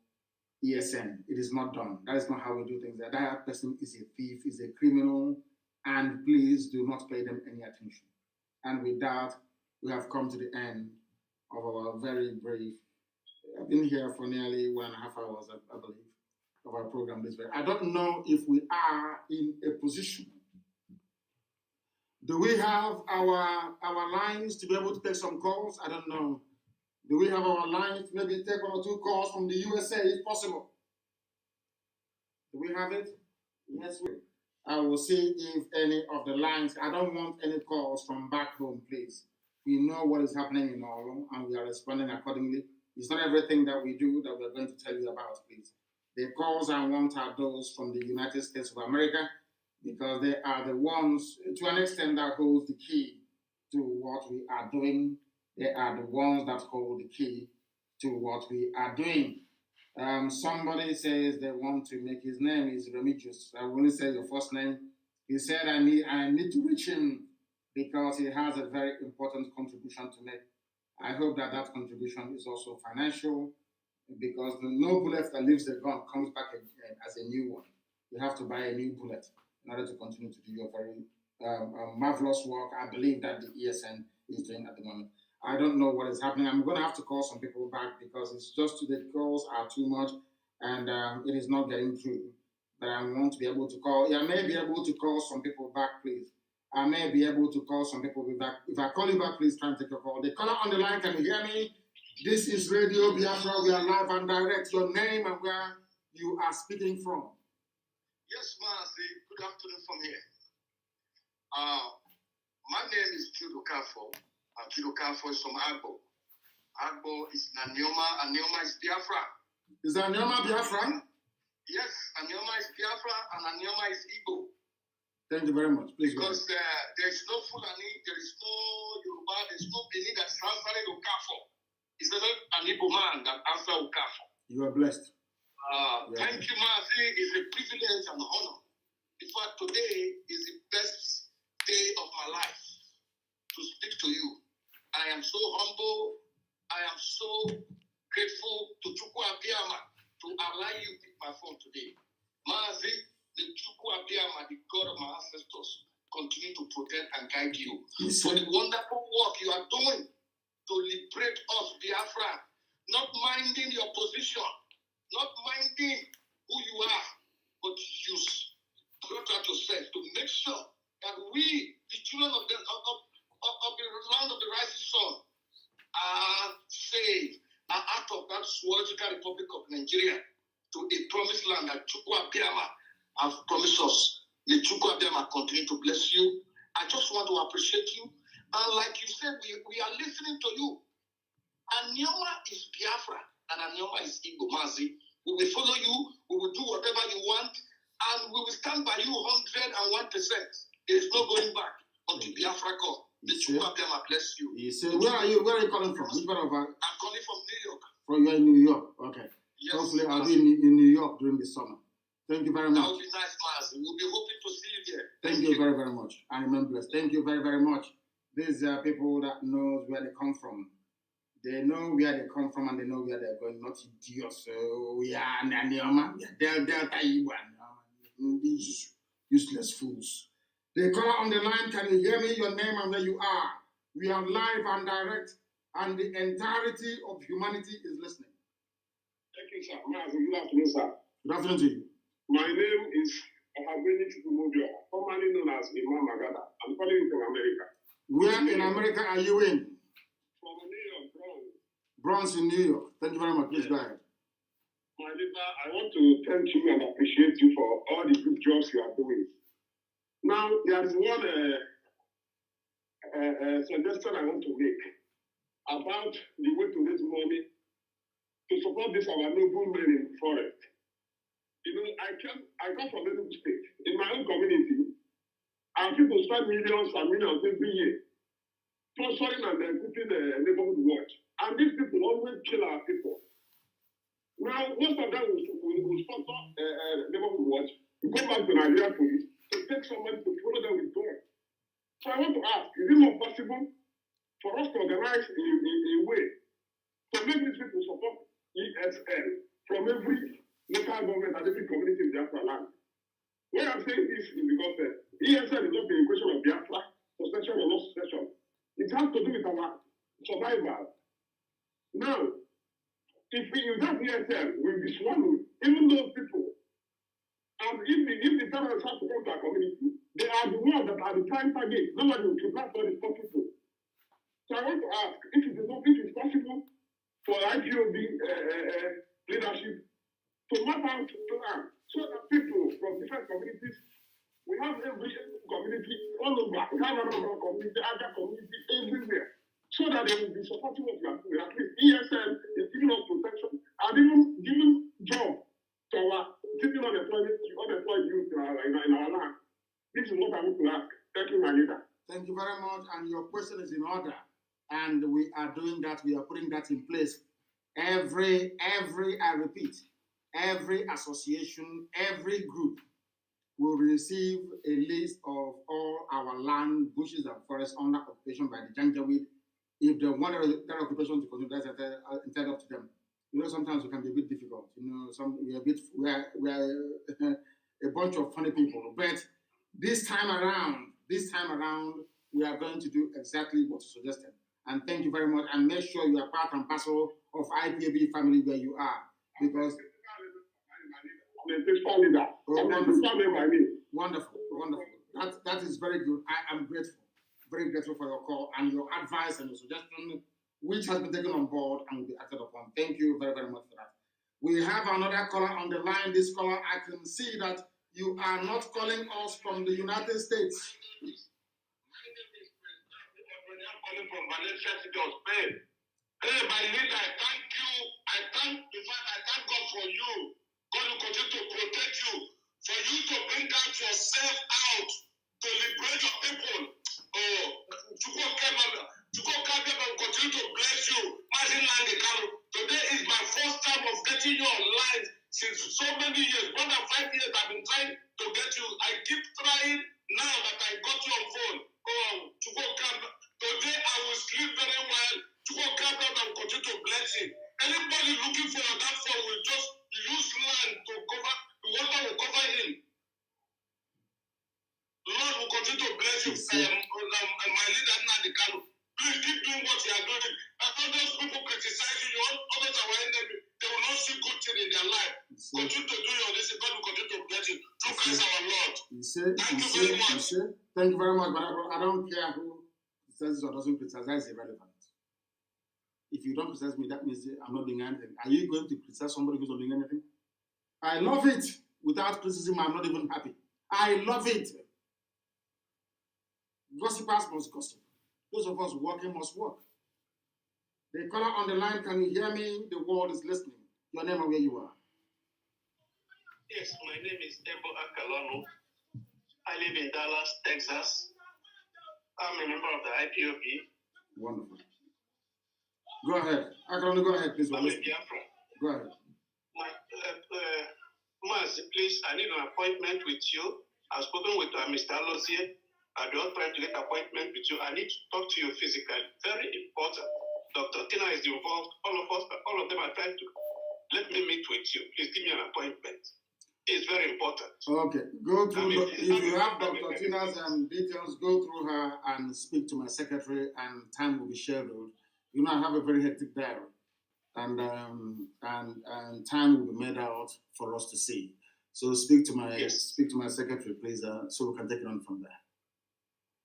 [SPEAKER 1] ESN. It is not done. That is not how we do things. That person is a thief, is a criminal, and please do not pay them any attention. And with that, we have come to the end of our very brief. I've been here for nearly 1.5 hours, I believe, of our program this way. I don't know if we are in a position. Do we have our lines to be able to take some calls? I don't know. Do we have our lines to maybe take 1 or 2 calls from the USA if possible? Do we have it? Yes, we. I will see if any of the lines, I don't want any calls from back home, please. We know what is happening in our room and we are responding accordingly. It's not everything that we do that we're going to tell you about, please. The calls I want are those from the United States of America, because they are the ones, to an extent, that holds the key to what we are doing. They are the ones that hold the key to what we are doing. Somebody says they want to make his name is Remigius. I will only say your first name. He said, I need to reach him because he has a very important contribution to make. I hope that that contribution is also financial, because no bullet that leaves the gun comes back as a new one. You have to buy a new bullet in order to continue to do your very marvelous work. I believe that the ESN is doing at the moment. I don't know what is happening. I'm going to have to call some people back because it's just the calls are too much and it is not getting through. But I want to be able to call. I may be able to call some people back, please. I may be able to call some people back. If I call you back, please try and take a call. The caller on the line, can you hear me? This is Radio Biafra. We are live and direct. Your name and where you are speaking from.
[SPEAKER 2] Yes, Mazi. Good afternoon from here. My name is Judo Kafo. Judo Kafo is from Agbo. Agbo is Nnamdi, and Nnamdi is Biafra.
[SPEAKER 1] Is Nnamdi Biafra?
[SPEAKER 2] Yes, Nnamdi is Biafra and Nnamdi is Igbo.
[SPEAKER 1] Thank you very much. Please
[SPEAKER 2] because there is no Fulani, there is no Yoruba, there is no Benin that is answering Okafo. It's not an Igbo man that answers Okafo.
[SPEAKER 1] You are blessed.
[SPEAKER 2] Thank you, Mazi. It's a privilege and honor. In fact, today is the best day of my life to speak to you. I am so humble. I am so grateful to Chukwu Abiyama to allow you to pick my phone today. Mazi, the Chukwu Abiyama, the God of my ancestors, continue to protect and guide you for the wonderful work you are doing to liberate us, Biafra, not minding your position, not minding who you are, but use brought out yourself to make sure that we, the children of the land of the rising sun, are saved, are out of that zoological republic of Nigeria to a promised land that Chukwu Abiyama have promised us. May Chukwu Abiyama continue to bless you. I just want to appreciate you. And like you said, we are listening to you. Nnamdi is Biafra and Nnamdi is Igbo. Mazi, we will follow you. We will do whatever you want. And we will stand by you 101%. There is no going back until Biafra comes. May Chukwu Abiyama bless you.
[SPEAKER 1] Where are you? Where are you calling from? Which part of
[SPEAKER 2] I'm calling from New York.
[SPEAKER 1] You are in New York. Okay.
[SPEAKER 2] Yes,
[SPEAKER 1] hopefully I'll be in New York during the summer. Thank you very much.
[SPEAKER 2] That would be nice, Mazi. We'll be hoping to see you there.
[SPEAKER 1] Thank you very, very much. I am blessed. Thank you very, very much. These are people that knows where they come from. They know where they come from and they know where they're going. Not idiots. So we are Nnamdi, we are Delta Igbo, these useless fools. The caller on the line, can you hear me? Your name and where you are. We are live and direct, and the entirety of humanity is listening.
[SPEAKER 3] Thank you, sir. Mazi, good afternoon, sir.
[SPEAKER 1] Good afternoon to you.
[SPEAKER 3] My name is Ohabeni Chukwumobio, formerly known as Imam Magada. I'm calling you from America.
[SPEAKER 1] Where in America are you in?
[SPEAKER 3] From New York, Bronx.
[SPEAKER 1] Bronx in New York. Thank you very much. Please go ahead.
[SPEAKER 3] My leader, I want to thank you and appreciate you for all the good jobs you are doing. Now, there is one suggestion I want to make about the way to raise money to support this our noble men in the forest. You know, I come from Enugu State. In my own community, our people spend millions and millions every year sponsoring and putting the neighborhood watch. And these people always kill our people. Now, most of them will sponsor neighborhood watch, go back to Nigeria police to take somebody to follow them with gun. So I want to ask, is it not possible for us to organize a way to make these people support ESL from every local government and every community in Biafra land? Why I'm saying this is because ESL is not a question of Biafra, succession or not succession. It has to do with our survival. Now, if we use that ESL, we'll be swallowed. Even those people, and if the terrorists have to come to our community, they are the ones that are the prime target. Nobody will prepare for these people. So I want to ask if it is possible for IPOB leadership to map out plan so that people from different communities, we have every community all over, we have another community, other community everywhere, so that they will be supporting what we are doing. At least ESL is giving us protection and even giving job to our sitting unemployed youth in our land. This is what I want to ask. Thank you, my leader.
[SPEAKER 1] Thank you very much, and your question is in order. And we are doing that, we are putting that in place. I repeat, every association, every group will receive a list of all our land, bushes, and forests under occupation by the Janjaweed. If they want that occupation to continue, that's entirely up to them. You know, sometimes it can be a bit difficult. You know, we are a bunch of funny people. But this time around, we are going to do exactly what you suggested. And thank you very much. And make sure you are part and parcel of IPAB family where you are, because wonderful. That is very good. I am grateful, very grateful for your call and your advice and your suggestion, which has been taken on board and will be acted upon. Thank you very, very much for that. We have another caller on the line. This caller, I can see that you are not calling us from the United States.
[SPEAKER 2] Calling from Valencia City of Spain. Hey, my leader, I thank you. I thank God for you. God will continue to protect you. For you to bring out yourself out to liberate your people. Oh, to go will continue to bless you. Mazi Nnamdi, today is my first time of getting you online since so many years. More than 5 years I've been trying to get you. I keep trying now that I got you on phone. Oh, to go today I will sleep very well. To go and continue to bless him. Anybody looking for that phone will just use land to cover, the water will cover him. Lord will continue to bless you. My leader Nnamdi, please keep doing what you are doing. All those people criticizing you, all those our enemy, they will not see good thing in their life. Continue to do your this, God will continue to bless you. Through Christ our Lord. Thank you very much.
[SPEAKER 1] Thank you very much, but I don't care who criticizes or doesn't criticize. That is irrelevant. If you don't criticize me, that means I'm not doing anything. Are you going to criticize somebody who's not doing anything? I love it. Without criticism, I'm not even happy. I love it. Gossipers must gossip. Those of us working must work. The caller on the line, can you hear me? The world is listening. Your name and where you are.
[SPEAKER 2] Yes, my name is Ebo Akalano. I live in Dallas, Texas. I'm a member of the IPOB.
[SPEAKER 1] Wonderful. Go ahead. Akalano, go ahead, please.
[SPEAKER 2] I'm in Biafra.
[SPEAKER 1] Go ahead.
[SPEAKER 2] Mazi, please, I need an appointment with you. I've spoken with Mr. Alozie. I've been trying to get an appointment with you. I need to talk to you physically. Very important. Dr. Tina is involved. All of them are trying to let me meet with you. Please give me an appointment. It's very important.
[SPEAKER 1] Okay. Go through. If you have Dr. Tina's details, go through her and speak to my secretary, and time will be scheduled. You know, I have a very hectic diary, and time will be made out for us to see. So speak to my secretary, please, so we can take it on from there.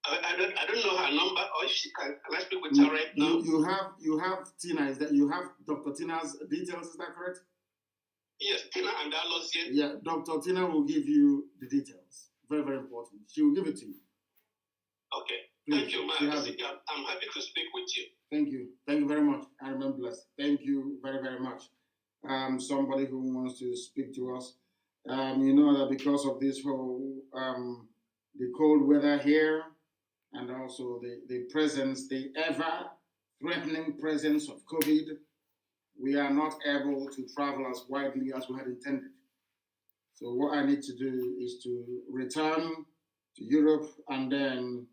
[SPEAKER 2] I don't know her number, or if she can I speak with her right now?
[SPEAKER 1] You have Tina. Is that you have Dr. Tina's details? Is that correct?
[SPEAKER 2] Yes, Tina and Alozie.
[SPEAKER 1] Yeah, Dr. Tina will give you the details. Very, very important. She will give it to you.
[SPEAKER 2] Okay.
[SPEAKER 1] Please,
[SPEAKER 2] thank you, Mazi. I'm happy to speak with you.
[SPEAKER 1] Thank you. Thank you very much. I remain blessed. Thank you very, very much. Somebody who wants to speak to us. You know that because of this whole the cold weather here, and also the presence, the ever-threatening presence of COVID, we are not able to travel as widely as we had intended. So what I need to do is to return to Europe and then,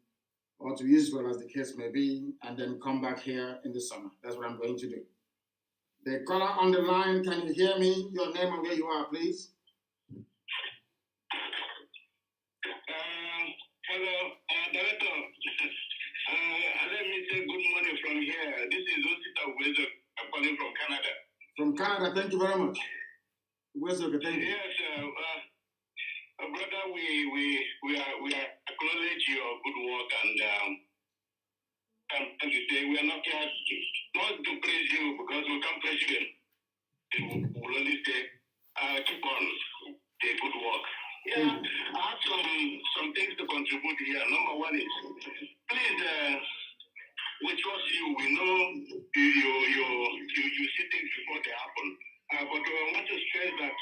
[SPEAKER 1] or to Israel as the case may be, and then come back here in the summer. That's what I'm going to do. The caller on the line, can you hear me? Your name and where you are, please.
[SPEAKER 2] Hello, Director. Let me say good morning from here. This is Osita Wezo. I'm calling from Canada.
[SPEAKER 1] From Canada, thank you very much. Wezo, thank you.
[SPEAKER 2] Yes, brother, we acknowledge your good work and to say we are not here not to praise you because we can't praise you. We will only say keep on the good work. Yeah, I have some things to contribute here. Number one is, please, we trust you. We know you see things before they happen. But I want to stress that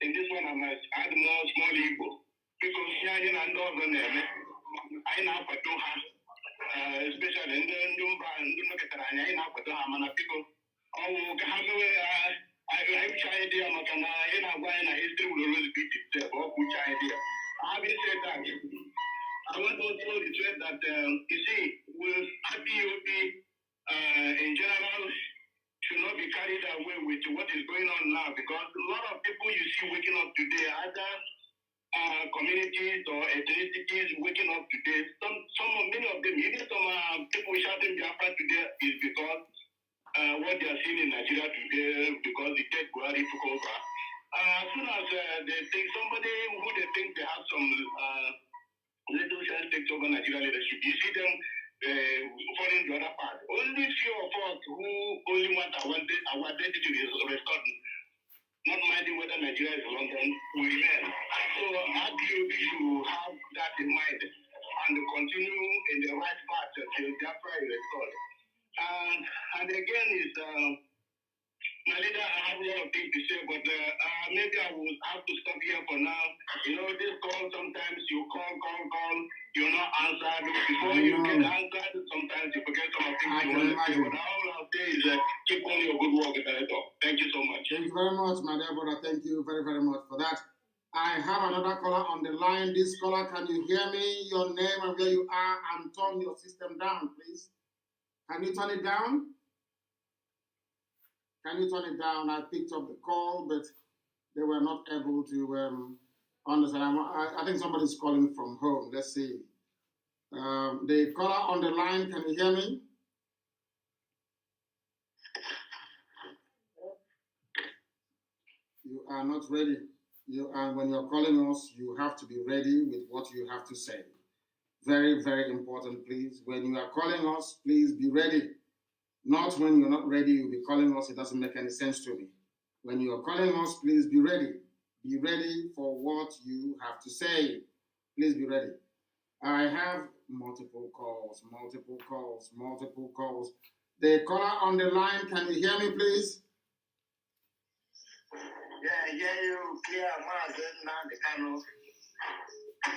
[SPEAKER 2] in this one I must add more small Igbo. Because here in Northern I know Patoha, especially in the Numba and the Makatana, I know Patoha, Mana people. Oh, I which idea, Makana, in a wine, history will always beat itself, or which idea. Having said that, I want also to stress that, you see, with IPOP in general, should not be carried away with what is going on now, because a lot of people you see waking up today, either communities or ethnicities waking up today, many of them, even some people shouting Biafra today is because what they are seeing in Nigeria today, because the dead Buhari took over. As soon as they think somebody who they think they have some little chance takes over Nigeria leadership, you see them falling the other part. Only few of us who only want our identity is restored, not minding whether Nigeria is London, will remain. So RPOB should have that in mind and continue in the right path till Biafra is restored. And again, is my leader, I have a lot of things to say, but maybe I will have to stop here for now. You know, this call, sometimes you call, you're not answered. Before you get answered, sometimes you forget some of things you want to say. But all I'll say is keep on your good work, Director. Thank you so much.
[SPEAKER 1] Thank you very much, my dear brother. Thank you very, very much for that. I have another caller on the line. This caller, can you hear me? Your name and where you are, and turn your system down, please. Can you turn it down? Can you turn it down? I picked up the call, but they were not able to understand. I think somebody's calling from home. Let's see. The caller on the line, can you hear me? You are not ready. When you're calling us, you have to be ready with what you have to say. Very, very important, please. When you are calling us, please be ready. Not when you're not ready, you'll be calling us. It doesn't make any sense to me. When you're calling us, please be ready. Be ready for what you have to say. Please be ready. I have multiple calls. The caller on the line, can you hear me, please?
[SPEAKER 2] Yeah, you clear, Mazi, Nnamdi.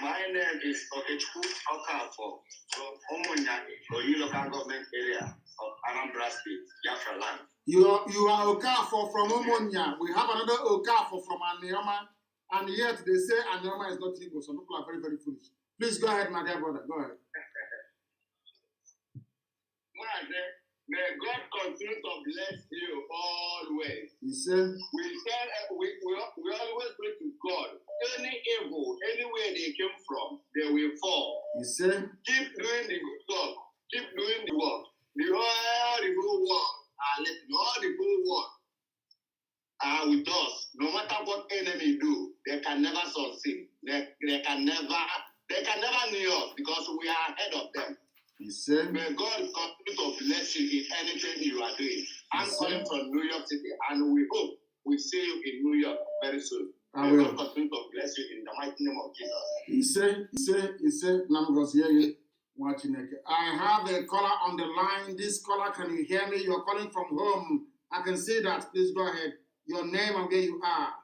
[SPEAKER 2] My name is Okechukwu Okafo from Umunya, Oyi local government area of Anambra State, Biafra land.
[SPEAKER 1] You are Okafo from Umunya. We have another Okafo from Anioma, and yet they say Anioma is not Igbo. Some people are very, very foolish. Please go ahead, my dear brother. Go ahead.
[SPEAKER 2] Mazi, may God continue to bless you always.
[SPEAKER 1] You say?
[SPEAKER 2] We always pray to God. Any evil, anywhere they came from, they will fall.
[SPEAKER 1] You say?
[SPEAKER 2] Keep doing the good work. Keep doing the work. All the good work. All the good work are with us. No matter what enemy do, they can never succeed. They can never near us because we are ahead of them.
[SPEAKER 1] You say?
[SPEAKER 2] May God continue to bless you in anything you are doing. I'm calling from New York City, and we hope we see you in New York very soon.
[SPEAKER 1] I will.
[SPEAKER 2] God continue to bless you in the mighty name of Jesus.
[SPEAKER 1] He said, I have a caller on the line. This caller, can you hear me? You're calling from home. I can see that. Please go ahead. Your name and where you are.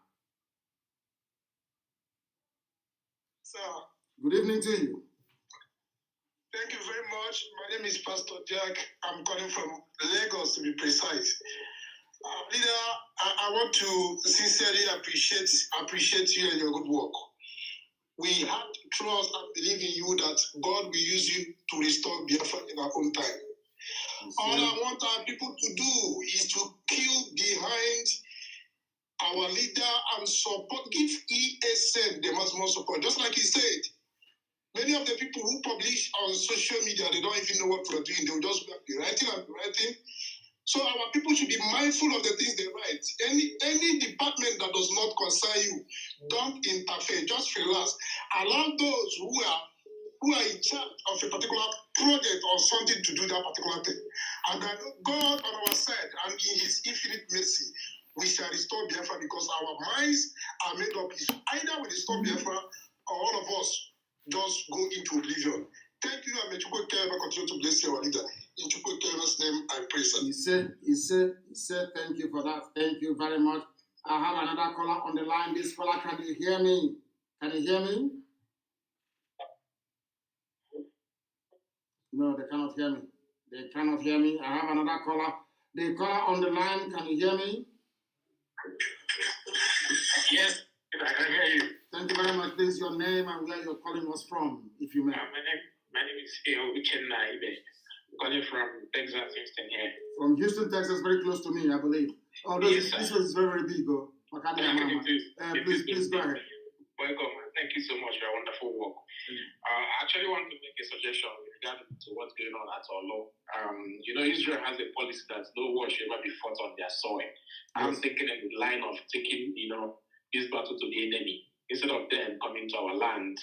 [SPEAKER 2] Sir.
[SPEAKER 1] Good evening to you.
[SPEAKER 2] Thank you very much. My name is Pastor Jack. I'm calling from Lagos, to be precise. Leader, I want to sincerely appreciate you and your good work. We have trust and believe in you that God will use you to restore Biafra in our own time. All I want our people to do is to kill behind our leader and support, give ESN the maximum support. Just like he said, many of the people who publish on social media, they don't even know what we're doing. They'll just be writing and writing. So our people should be mindful of the things they write. Any department that does not concern you, don't interfere. Just relax. Allow those who are in charge of a particular project or something to do that particular thing. And I know God on our side, and in His infinite mercy, we shall restore Biafra, because our minds are made up. Either we restore Biafra or all of us just go into oblivion. Thank you, and may Chukwu continue to bless our leader. In Chukwu's name, I pray, sir.
[SPEAKER 1] He said, thank you for that. Thank you very much. I have another caller on the line. This caller, can you hear me? Can you hear me? No, they cannot hear me. They cannot hear me. I have another caller. The caller on the line, can you hear me?
[SPEAKER 4] Yes, I can hear you.
[SPEAKER 1] Thank you very much. This is your name and where you're calling us from, if you may.
[SPEAKER 4] My name is Uchenna Ibe. I'm calling from Texas, Houston here.
[SPEAKER 1] From Houston, Texas, very close to me, I believe. Oh, this place is very, very big. Oh. Please go ahead.
[SPEAKER 4] Welcome, and thank you so much for your wonderful work. I actually want to make a suggestion with regard to what's going on at Olo. Israel has a policy that no war should ever be fought on their soil. Yes. I'm thinking in the line of taking, this battle to the enemy instead of them coming to our land,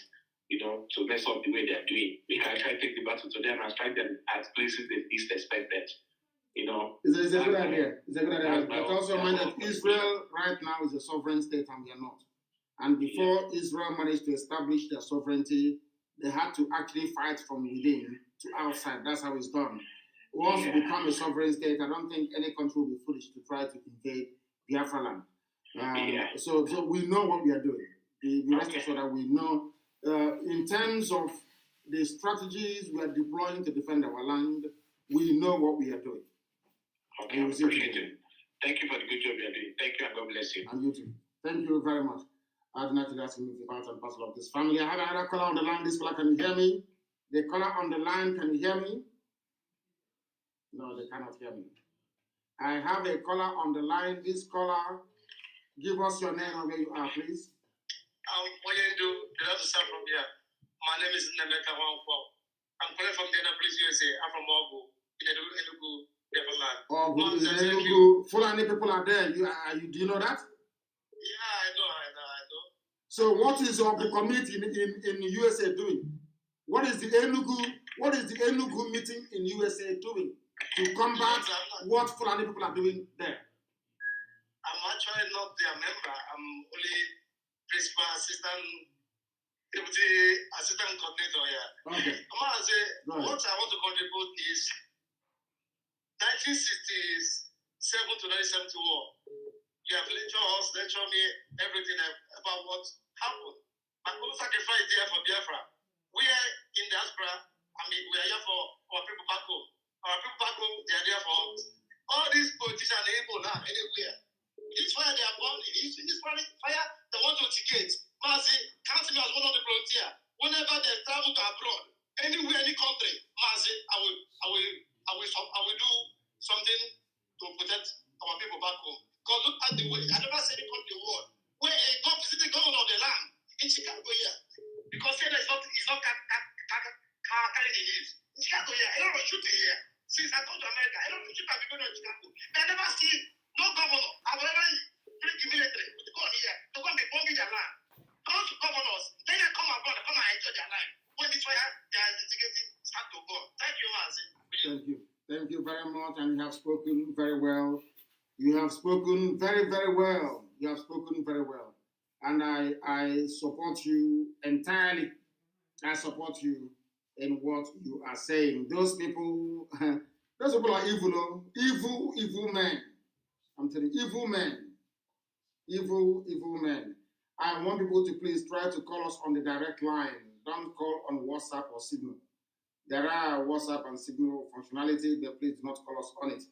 [SPEAKER 4] to mess up the way they're doing. We can try to take the battle to them and strike them at places they least expected.
[SPEAKER 1] It's a good idea. It's a good idea. But also mind that Israel right now is a sovereign state and we are not. And before Israel managed to establish their sovereignty, they had to actually fight from within to outside. That's how it's done. Once you become a sovereign state, I don't think any country will be foolish to try to invade Biafra land. So we know what we are doing. The rest assured that we know. In terms of the strategies we are deploying to defend our land, we know what we are doing.
[SPEAKER 4] Okay, I appreciate it. Thank you for the good job you are doing. Thank you, and God bless you.
[SPEAKER 1] And you too. Thank you very much. I'd like to ask you part and parcel of this family. I have another caller on the line. This caller, can you hear me? The caller on the line, can you hear me? No, they cannot hear me. I have a caller on the line. This caller, give us your name and where you are, please.
[SPEAKER 2] What you do? You have to start from here. My name is Nnamdi. I'm calling from the Annapolis, USA. I'm from Ogu, in Enugu, Neverland.
[SPEAKER 1] Ogu, in Enugu. Fulani people are there. Do you know that?
[SPEAKER 2] Yeah, I know.
[SPEAKER 1] So what is your committee in USA doing? What is the Enugu meeting in USA doing to combat what Fulani people are doing there?
[SPEAKER 2] I'm actually not their member. I'm only principal assistant, deputy assistant coordinator here.
[SPEAKER 1] Okay.
[SPEAKER 2] What I want to contribute is 1967 to 1970 war. You have lectured me everything about what happened. My own sacrifice there for Biafra. We are in diaspora. We are here for our people back home. Our people back home, they are there for us. All these politicians are able now, anywhere. This fire they are burning, this fire they want to educate. Mazi, count me as one of the volunteers. Whenever they travel to abroad, anywhere, any country, Mazi, I will do something to protect our people back home. Because look at the way, I never seen any country in the world where a God visited the governor of the land in Chicago here. Because here it's not carrying it is. In Chicago here, a lot of shooting here. Since I come to America, a lot of shooting have been going on in Chicago. I never see no governor. I've never bring the military to go here to come and bomb their land. Those governors, then they come abroad and come and enjoy their life. When this fire, they are instigating, start to go. Thank you, Mazi.
[SPEAKER 1] Thank you. Thank you very much, and you have spoken very well. You have spoken very, very well. You have spoken very well. And I support you entirely. I support you in what you are saying. Those people are evil, evil men. I'm telling you, evil men. Evil men. I want people to please try to call us on the direct line. Don't call on WhatsApp or Signal. There are WhatsApp and Signal functionality, but please do not call us on it.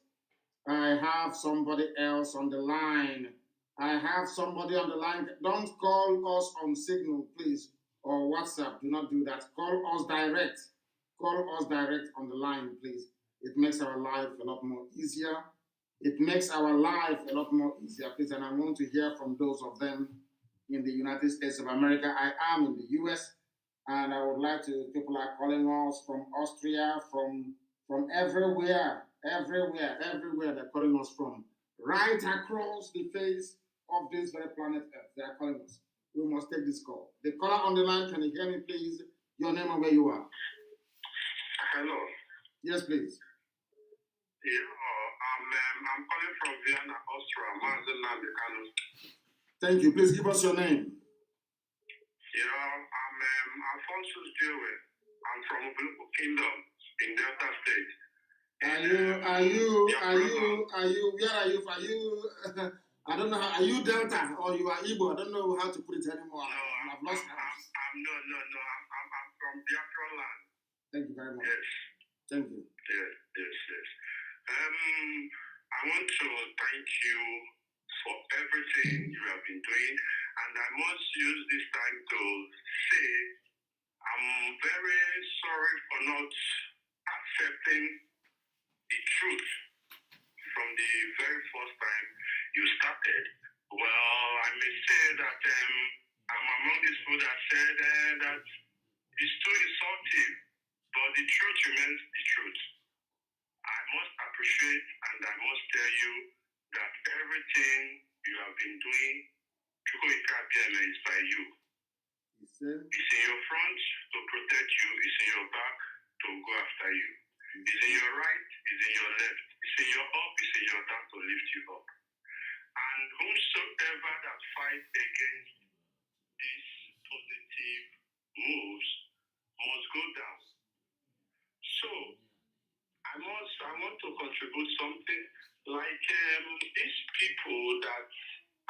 [SPEAKER 1] I have somebody else on the line. I have somebody on the line. Don't call us on Signal, please, or WhatsApp. Do not do that. Call us direct. Call us direct on the line, please. It makes our life a lot more easier. It makes our life a lot more easier, please. And I want to hear from those of them in the United States of America. I am in the US, and I would like to, people are calling us from Austria, from everywhere, they're calling us from. Right across the face of this very planet Earth, they are calling us. We must take this call. The caller on the line, can you hear me, please? Your name and where you are.
[SPEAKER 3] Hello.
[SPEAKER 1] Yes, please.
[SPEAKER 3] Yeah, I'm calling from Vienna, Austria. Mazi Nnamdi.
[SPEAKER 1] Thank you. Please give us your name.
[SPEAKER 3] Yeah, I'm Alfonso Dewey. I'm from Ubuntu Kingdom in Delta State.
[SPEAKER 1] Where are you? I don't know how, are you Delta or you are Igbo? I don't know how to put it anymore.
[SPEAKER 3] No,
[SPEAKER 1] I've lost count.
[SPEAKER 3] I'm from Biafra land.
[SPEAKER 1] Thank you very much.
[SPEAKER 3] Yes.
[SPEAKER 1] Thank you.
[SPEAKER 3] Yes. I want to thank you for everything you have been doing, and I must use this time to say I'm very sorry for not accepting the truth from the very first time you started. Well, I may say that I'm among these people that said that it's too insulting, but the truth remains the truth. I must appreciate and I must tell you that everything you have been doing is by you. It's in your front to protect you, it's in your back to go after you. It's in your right, it's in your left, it's in your up, it's in your down to lift you up. And whomsoever that fights against these positive moves must go down. So, I want to contribute something like these people that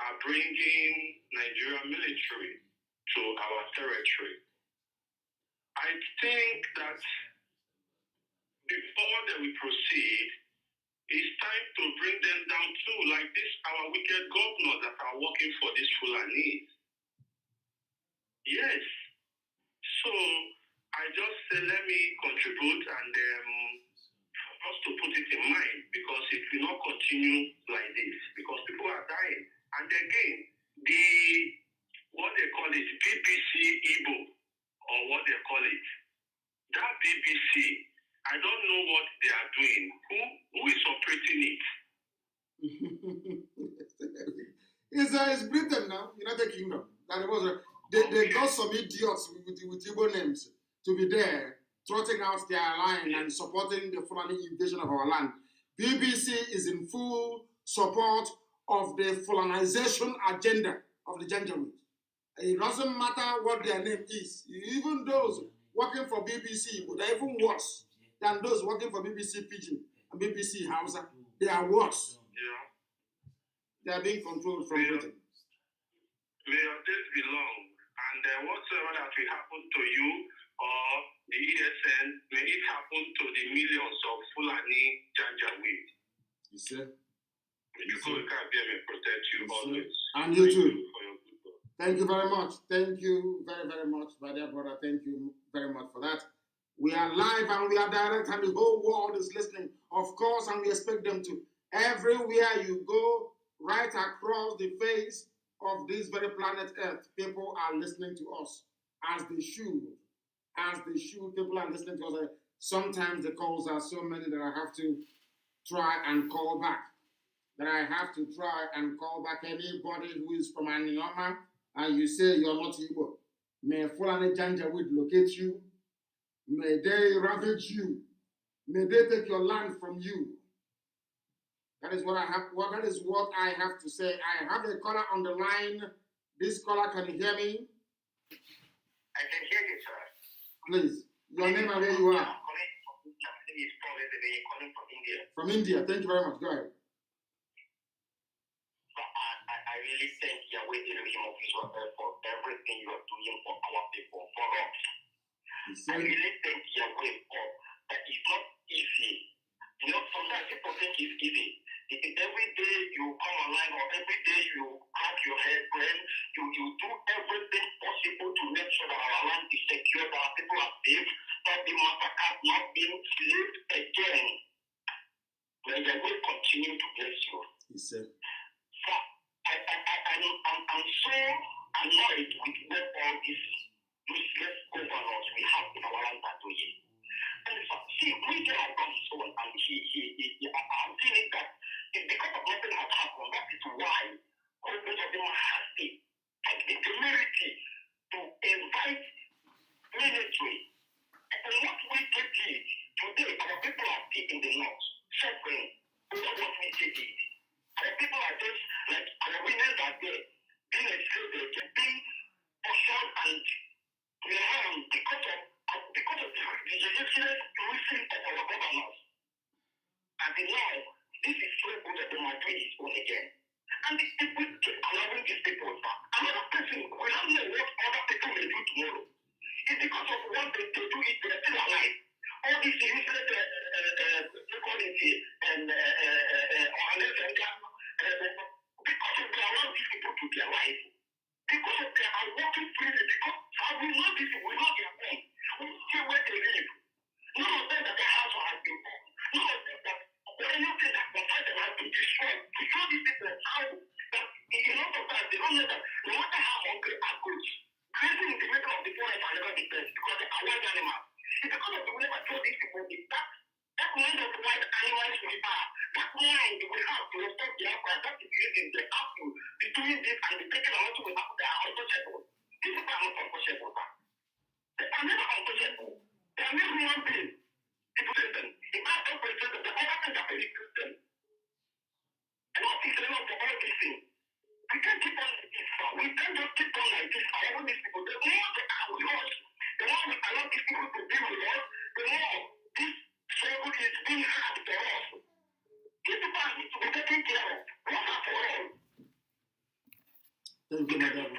[SPEAKER 3] are bringing Nigerian military to our territory. I think that before they will proceed, it's time to bring them down too, like this our wicked governors that are working for these Fulanis. Yes. So I just say let me contribute and us to put it in mind, because it will not continue like this, because people are dying. And again, what they call it, BBC Igbo, or what they call it, that BBC, I don't know what they are doing. Who is operating it?
[SPEAKER 1] It's Britain now, United Kingdom. That was they got some idiots with Igbo names to be there, trotting out their line and supporting the Fulani invasion of our land. BBC is in full support of the Fulanization agenda of the Janjaweed. It doesn't matter what their name is. Even those working for BBC, but they're even worse than those working for BBC Pidgin and BBC Hausa. They are worse.
[SPEAKER 3] Yeah.
[SPEAKER 1] They are being controlled from Britain.
[SPEAKER 3] May your days be long, and whatsoever that will happen to you or the ESN, may it happen to the millions of Fulani Janjaweed.
[SPEAKER 1] You see?
[SPEAKER 3] May the God may protect you always.
[SPEAKER 1] And you too.
[SPEAKER 3] For your good God.
[SPEAKER 1] Thank you very much. Thank you very, very much, my dear brother. Thank you very much for that. We are live and we are direct, and the whole world is listening, of course, and we expect them to. Everywhere you go, right across the face of this very planet Earth, people are listening to us as they should. As they should, people are listening to us. Sometimes the calls are so many that I have to try and call back. Anybody who is from Anioma and you say you're not Igbo, may Fulani Janjaweed locate you. May they ravage you. May they take your land from you. That is what I have. That is what I have to say. I have a caller on the line. This caller, can you hear me?
[SPEAKER 2] I can hear you, sir.
[SPEAKER 1] Please, your name and where you are.
[SPEAKER 2] I'm calling from India. My name is calling from India.
[SPEAKER 1] From India. Thank you very much. Go ahead.
[SPEAKER 2] I really thank Yahweh in the name of Israel for everything you are doing for our people, for us. I really think your way up. But it's not easy. Sometimes people think it's easy. Every day you come online or every day you crack your head, brain, you do everything possible to make sure that our land is secure, that our people are safe, not being massacred, not being enslaved again. May the Lord continue to bless you.
[SPEAKER 1] Yes, sir.
[SPEAKER 2] So I'm so annoyed with what all these useless governors we have in our land are doing. And so, see, we have done so, and I'm feeling that it's because of nothing has happened. That is why most of them have the temerity to invite military. And what we did today, our people are deep in the north, suffering. What we did. Our people are just like our winners are there, being enslaved, being ushered and reharmed because of the ridiculous reason of our governors. And now, this is where both of them are doing his own again. And if we keep allowing these people back, another person will not know what other people may do tomorrow. It's because of what they do, they're still alive. All these useless, because of they allow these people to be alive. Because of they are working freely, because we know these people, we know their own. We see where they live. None of them that their house has been burned. None of them that anything that concerns them has been destroyed. To show these people how that in a lot of times they don't know that no matter how hungry are goods, grazing in the middle of the forest are never the best because they are wild animals. It's because of the way that show these people that mind of wild animals we are, that mind we have to respect the outcome, that is using the have to be doing this and be taking out to have they are untouchable. These people are not untouchable. They are never untouchable. They are not human beings. People say them. If I don't present them, the other things are very Christian. And what is the enough for all these things? We can't keep on like this. We can't just keep on like this. I want these people. The more they are with us, the more we allow these people to be with us, the more this struggle is being hard for us. These people need to be taken care of. Once and for all.
[SPEAKER 1] Thank you, madam.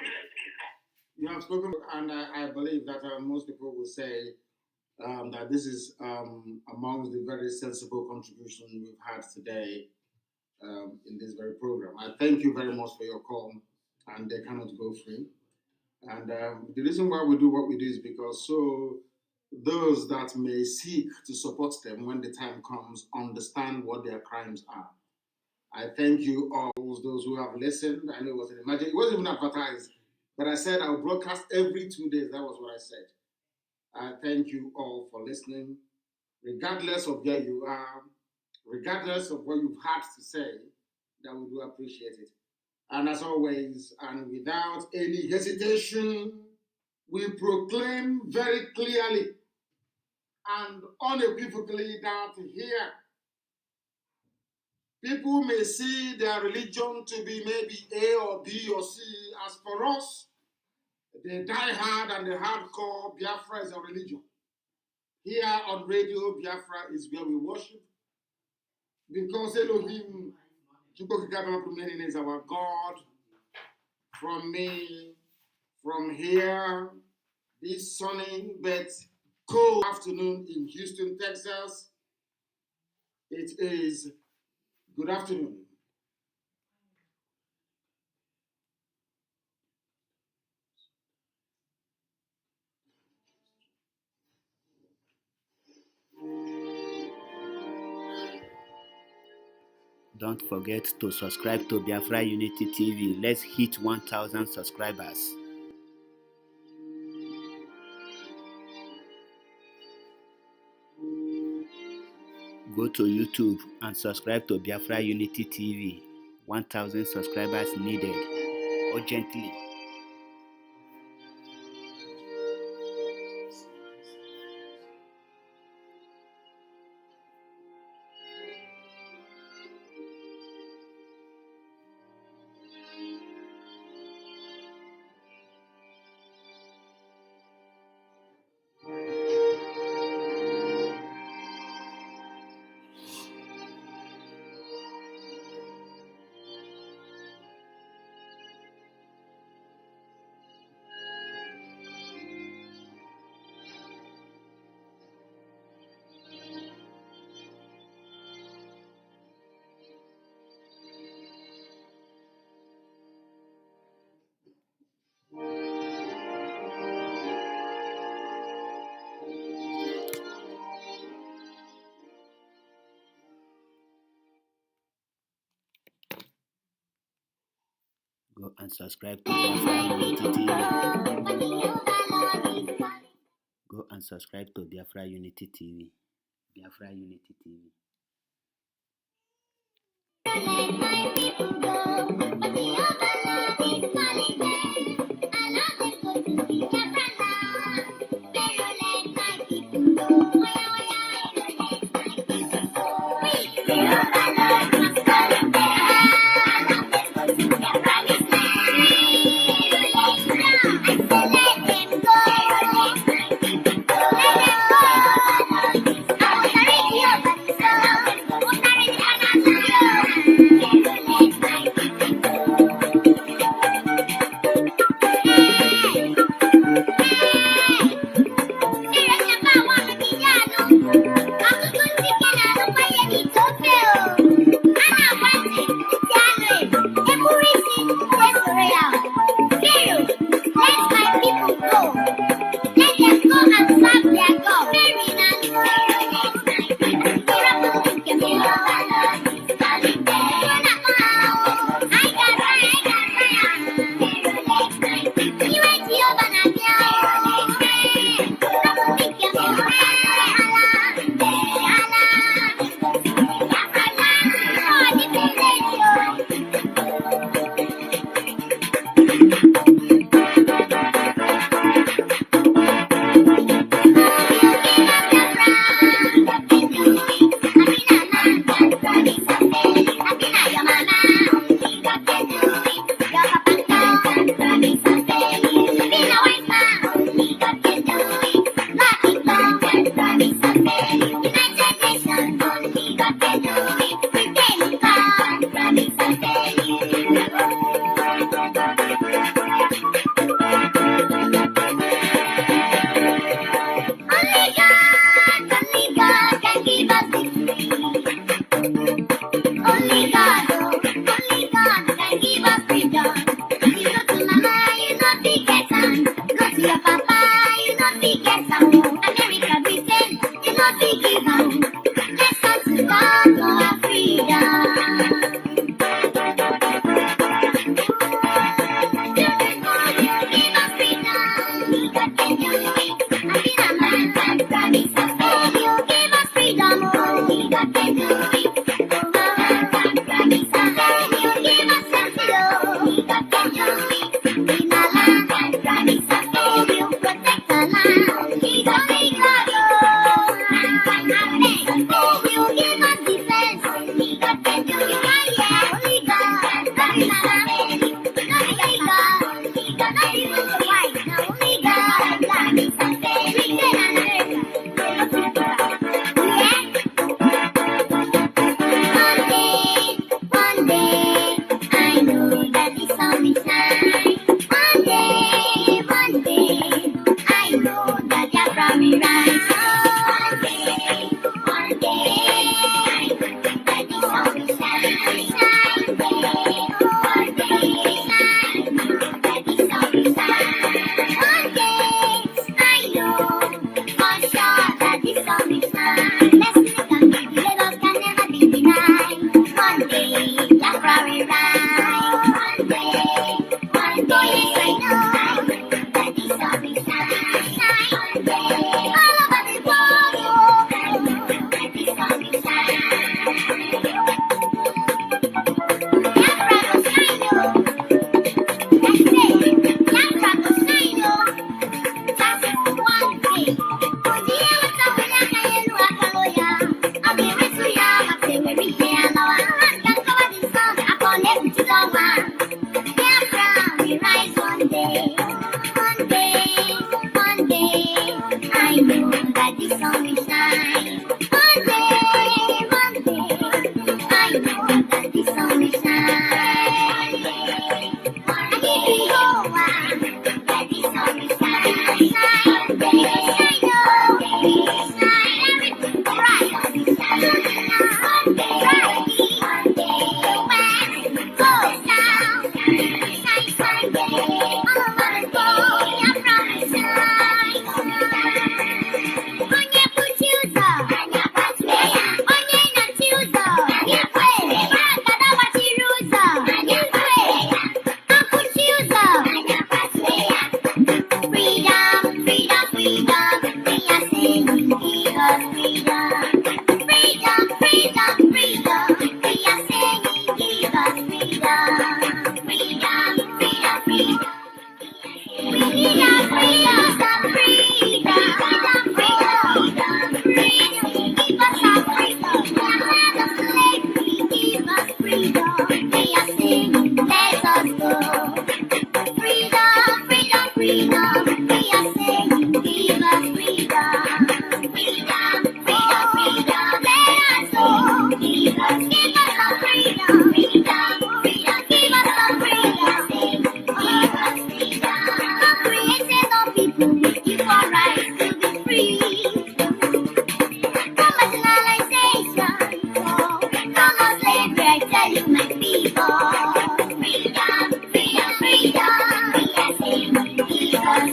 [SPEAKER 1] You have spoken, and I believe that most people will say that this is amongst the very sensible contribution we've had today in this very program. I thank you very much for your call, and they cannot go free. And the reason why we do what we do is because so those that may seek to support them when the time comes understand what their crimes are. I thank you all, those who have listened. I know it was an emergency, it wasn't even advertised, but I said I'll broadcast every 2 days. That was what I said. I thank you all for listening, regardless of where you are, regardless of what you've had to say, that we do appreciate it. And as always, and without any hesitation, we proclaim very clearly and unequivocally that here, people may see their religion to be maybe A or B or C. As for us, the die-hard and the hardcore Biafra is a religion. Here on Radio Biafra is where we worship, because Elohim is our God. From me, from here, this sunny but cold afternoon in Houston, Texas, it is good afternoon.
[SPEAKER 5] Don't forget to subscribe to Biafra Unity TV. Let's hit 1,000 subscribers. Go to YouTube and subscribe to Biafra Unity TV. 1,000 subscribers needed urgently. and subscribe to Biafra Unity TV. Go and subscribe to Biafra Unity TV. Biafra Unity TV.
[SPEAKER 6] Freedom, freedom, freedom, we are saying freedom.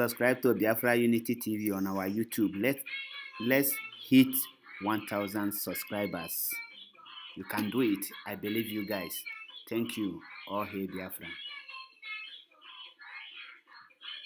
[SPEAKER 5] subscribe to Biafra Unity TV on our YouTube. Let's hit 1,000 subscribers. You can do it. I believe you guys. Thank you. All hail Biafra.